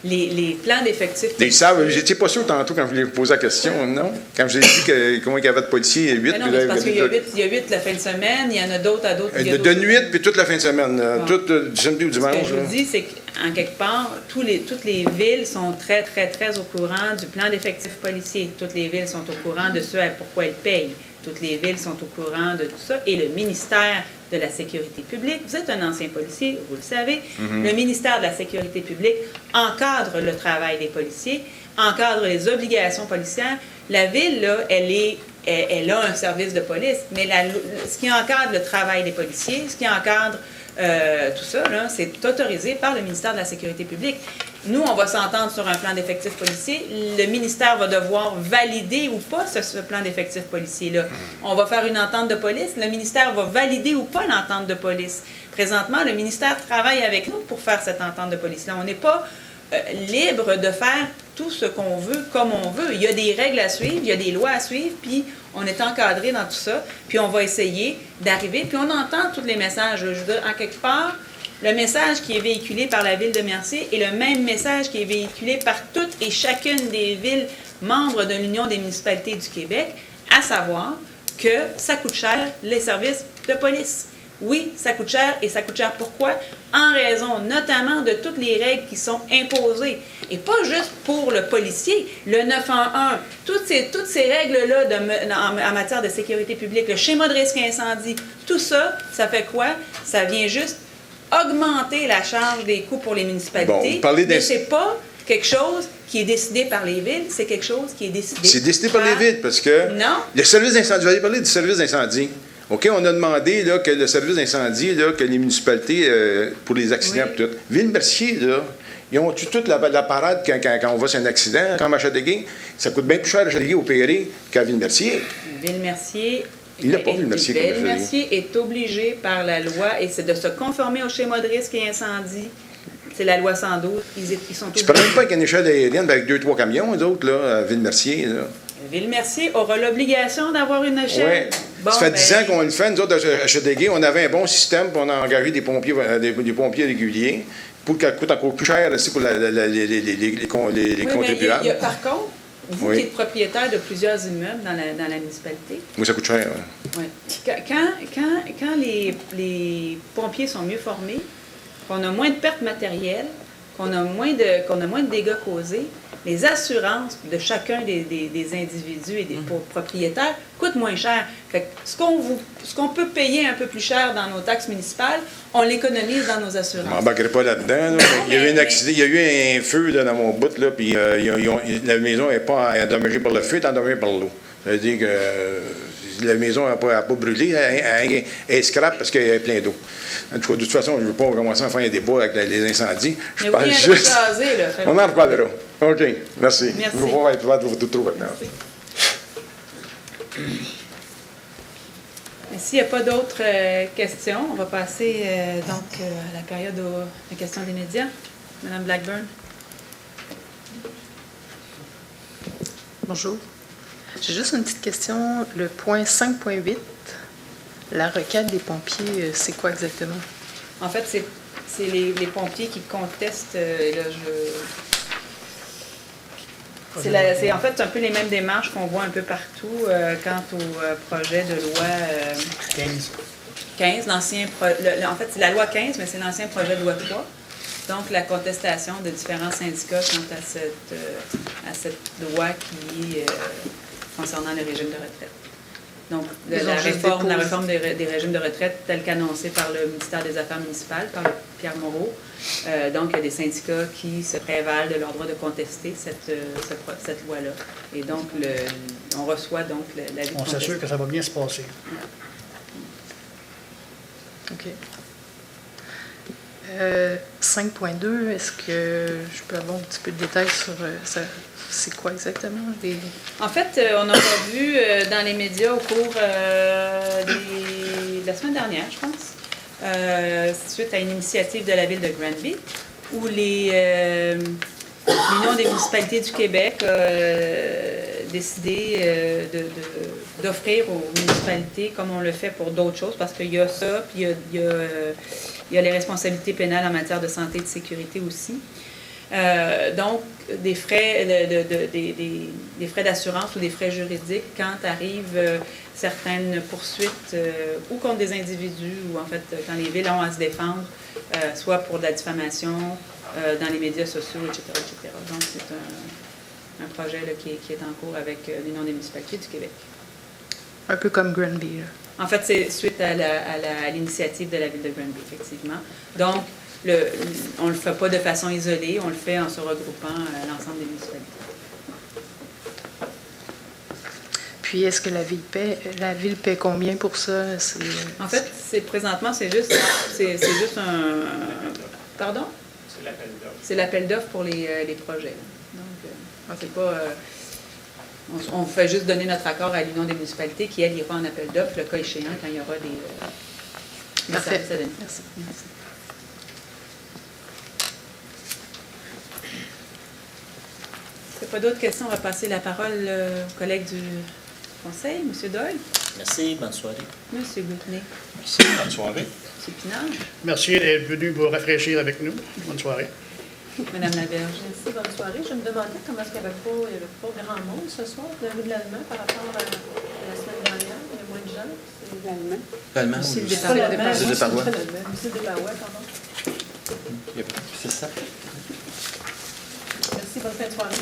les plans d'effectifs. Ils savent, j'étais pas sûr tantôt quand je lui ai posé la question, non? Quand je vous ai dit combien il y avait de policiers, 8. Mais non, mais c'est parce qu'il y a 8 la fin de semaine, il y en a d'autres à d'autres. De nuit, puis toute la fin de semaine, tout du samedi au dimanche. Ce que je vous dis, c'est qu'en quelque part, toutes les villes sont très, très, très au courant du plan d'effectifs policiers. Toutes les villes sont au courant de ce pourquoi elles payent. Toutes les villes sont au courant de tout ça. Et le ministère de la Sécurité publique, vous êtes un ancien policier, vous le savez, le ministère de la Sécurité publique encadre le travail des policiers, encadre les obligations policières. La ville, là, elle a un service de police, mais ce qui encadre le travail des policiers, ce qui encadre tout ça, là, c'est autorisé par le ministère de la Sécurité publique. Nous, on va s'entendre sur un plan d'effectifs policiers. Le ministère va devoir valider ou pas ce plan d'effectifs policiers-là. On va faire une entente de police. Le ministère va valider ou pas l'entente de police. Présentement, le ministère travaille avec nous pour faire cette entente de police-là. On n'est pas libre de faire tout ce qu'on veut comme on veut. Il y a des règles à suivre, il y a des lois à suivre, puis on est encadré dans tout ça, puis on va essayer d'arriver, puis on entend tous les messages. Je veux dire, en quelque part, le message qui est véhiculé par la Ville de Mercier est le même message qui est véhiculé par toutes et chacune des villes membres de l'Union des municipalités du Québec, à savoir que ça coûte cher, les services de police. Oui, ça coûte cher, et ça coûte cher pourquoi? En raison notamment de toutes les règles qui sont imposées. Et pas juste pour le policier, le 911, toutes ces règles-là en matière de sécurité publique, le schéma de risque incendie, tout ça, ça fait quoi? Ça vient juste augmenter la charge des coûts pour les municipalités, mais c'est pas quelque chose qui est décidé par les villes, c'est quelque chose qui est décidé. C'est décidé par les villes parce que le service d'incendie, vous avez parlé du service d'incendie. OK, on a demandé là, que le service d'incendie, là, que les municipalités, pour les accidents, tout. Ville-Mercier, là, ils ont toute la parade quand on va sur un accident, comme à Châteauguay. Ça coûte bien plus cher à Châteauguay opérer qu'à Ville-Mercier. Ville-Mercier. Il n'a pas Ville-Mercier comme Ville-Mercier est obligé par la loi, et c'est de se conformer au schéma de risque et incendie. C'est la loi 112. Ils sont tu ne prends même pas avec une échelle aérienne avec 2-3 camions, eux autres, là, à Ville-Mercier. Là. Ville-Mercier aura l'obligation d'avoir une échelle. Oui. Bon, ça fait 10 ans qu'on le fait. Nous autres, à Châteauguay, on avait un bon système, puis on a engagé des pompiers réguliers pour qu'elle coûte encore plus cher aussi pour les contribuables. Par contre, vous qui êtes propriétaire de plusieurs immeubles dans la municipalité. Oui, ça coûte cher. Oui. Quand les pompiers sont mieux formés, qu'on a moins de pertes matérielles, qu'on a moins de dégâts causés, les assurances de chacun des individus et des propriétaires coûtent moins cher. Fait que ce qu'on peut payer un peu plus cher dans nos taxes municipales, on l'économise dans nos assurances. Je m'embarquerai pas là-dedans. Là. Il y a eu un accident, il y a eu un feu là, dans mon bout, là, puis la maison n'est pas endommagée par le feu, elle est endommagée par l'eau. Ça veut dire que la maison n'a pas brûlé, elle est scrap parce qu'elle est pleine d'eau. En tout cas, de toute façon, je ne veux pas commencer à faire un débat avec les incendies. Je parle juste. Jaser, là, on en reparlera. OK, merci. Merci. Je vais pouvoir être tout trouver maintenant. S'il n'y a pas d'autres questions, on va passer donc à la période de questions des médias. Madame Blackburn. Bonjour. J'ai juste une petite question. Le point 5.8, la requête des pompiers, c'est quoi exactement? En fait, c'est les pompiers qui contestent. C'est en fait un peu les mêmes démarches qu'on voit un peu partout quant au projet de loi 15, en fait, c'est la loi 15, mais c'est l'ancien projet de loi 3. Donc, la contestation de différents syndicats quant à cette loi qui concernant le régime de retraite. Donc, la réforme des régimes de retraite telle qu'annoncée par le ministère des Affaires municipales, par Pierre Moreau. Donc, il y a des syndicats qui se prévalent de leur droit de contester cette loi-là. Et donc, on reçoit donc l'avis de on s'assure que ça va bien se passer. OK. 5.2, est-ce que je peux avoir un petit peu de détails sur ça? C'est quoi exactement? En fait, on a vu dans les médias au cours de la semaine dernière, je pense, suite à une initiative de la ville de Granby, où l'Union des municipalités du Québec a décidé d'offrir aux municipalités, comme on le fait pour d'autres choses, parce qu'il y a ça, puis il y a les responsabilités pénales en matière de santé et de sécurité aussi. Donc, des frais, des frais d'assurance ou des frais juridiques quand arrivent certaines poursuites ou contre des individus ou en fait quand les villes ont à se défendre, soit pour de la diffamation dans les médias sociaux, etc. etc. Donc, c'est un projet là, qui est en cours avec l'Union des municipalités du Québec. Un peu comme Granby. Là. En fait, c'est suite à l'initiative de la ville de Granby, effectivement. Donc, on ne le fait pas de façon isolée, on le fait en se regroupant à l'ensemble des municipalités. Puis, est-ce que la ville paie combien pour ça? En fait, présentement, c'est juste un... Pardon? C'est l'appel d'offres. C'est l'appel d'offres pour les projets. Donc, c'est pas... on fait juste donner notre accord à l'Union des municipalités qui, elle, ira en appel d'offres, le cas échéant, quand il y aura des... Parfait. Merci. S'il n'y a pas d'autres questions, on va passer la parole au collègue du Conseil, M. Doyle. Merci, bonne soirée. M. Goutney. Merci, bonne soirée. M. Pinard. Merci d'être venu vous rafraîchir avec nous. Bonne soirée. Mme Laberge. Merci, bonne soirée. Je me demandais comment est-ce qu'il n'y avait pas grand monde ce soir de la rue de l'Allemand par rapport à la semaine dernière. Il y a moins de gens. C'est l'Allemand. L'Allemand C'est ou le le Parois. C'est le Parois. pardon. C'est ça. Merci, bonne fin de soirée.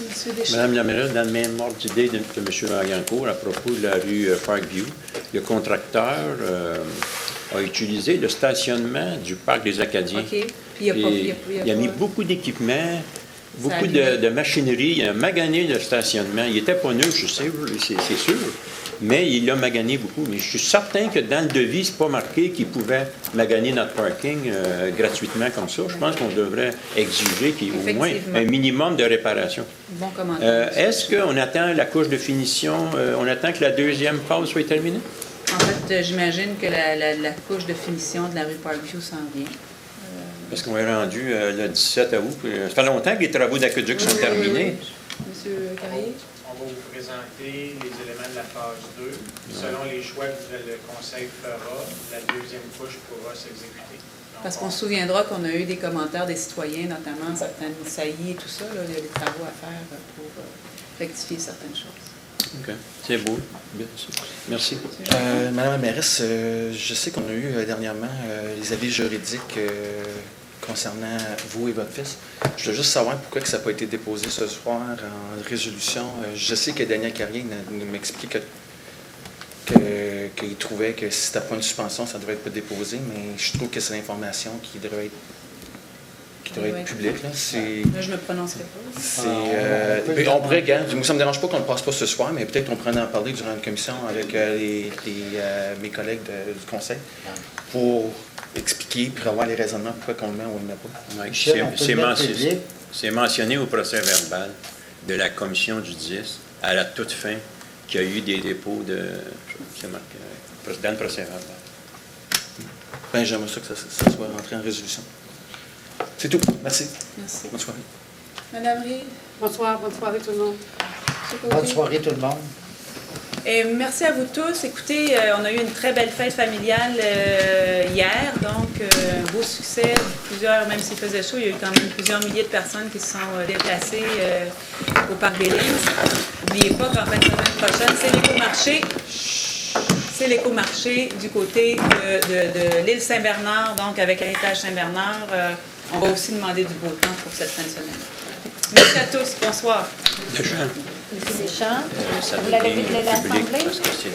Monsieur Deschamps. Madame la mairesse, dans le même ordre d'idée de M. Vaillancourt, à propos de la rue Parkview, le contracteur a utilisé le stationnement du Parc des Acadiens. OK. Puis il a mis beaucoup d'équipements, beaucoup de machinerie, il a magané le stationnement. Il n'était pas neuf, je sais, c'est sûr, mais il a magané beaucoup. Mais je suis certain que dans le devis, ce n'est pas marqué qu'il pouvait maganer notre parking gratuitement comme ça. Je pense qu'on devrait exiger qu'il y ait au moins un minimum de réparation. Bon commentaire. Est-ce qu'on attend la couche de finition, on attend que la deuxième phase soit terminée? En fait, j'imagine que la couche de finition de la rue Parkview s'en vient. Parce qu'on est rendu le 17 août. Ça fait longtemps que les travaux d'aqueduc sont terminés. Monsieur Carrier? On va vous présenter les éléments de la phase 2. Selon les choix que le Conseil fera, la deuxième couche pourra s'exécuter. Parce qu'on se souviendra qu'on a eu des commentaires des citoyens, notamment certaines saillies et tout ça. Là, il y a des travaux à faire pour rectifier certaines choses. OK. C'est beau. Merci. Madame la mairesse, je sais qu'on a eu dernièrement les avis juridiques concernant vous et votre fils. Je veux juste savoir pourquoi que ça n'a pas été déposé ce soir en résolution. Je sais que Daniel Carrier m'explique qu'il trouvait que si c'était pas une suspension, ça devrait être pas déposé, mais je trouve que c'est l'information qui devrait être publique. Là, je ne me prononcerai pas. On pourrait, moi, ça ne me dérange pas qu'on ne le passe pas ce soir, mais peut-être on pourrait en parler durant une commission avec mes collègues du Conseil pour expliquer, pour avoir les raisonnements pourquoi on le met ou on ne le met pas. C'est mentionné au procès verbal de la commission du 10 à la toute fin qu'il y a eu des dépôts de... C'est marqué dans le procès verbal. Bien, j'aimerais ça que ça soit rentré en résolution. C'est tout. Merci. Merci. Bonne soirée. Madame Reed. Bonsoir, bonne soirée tout le monde. Bonne soirée tout le monde. Et merci à vous tous. Écoutez, on a eu une très belle fête familiale hier, donc un beau succès. Plusieurs, même s'il faisait chaud, il y a eu quand même plusieurs milliers de personnes qui se sont déplacées au Parc des Limes. N'oubliez pas qu'en fin de semaine prochaine, c'est l'écomarché. C'est l'écomarché du côté de l'île Saint-Bernard, donc avec Héritage Saint-Bernard. On va aussi demander du beau temps pour cette fin de semaine. Merci à tous. Bonsoir. Monsieur Deschamps, vous l'avez vu de l'Assemblée? Parce que c'est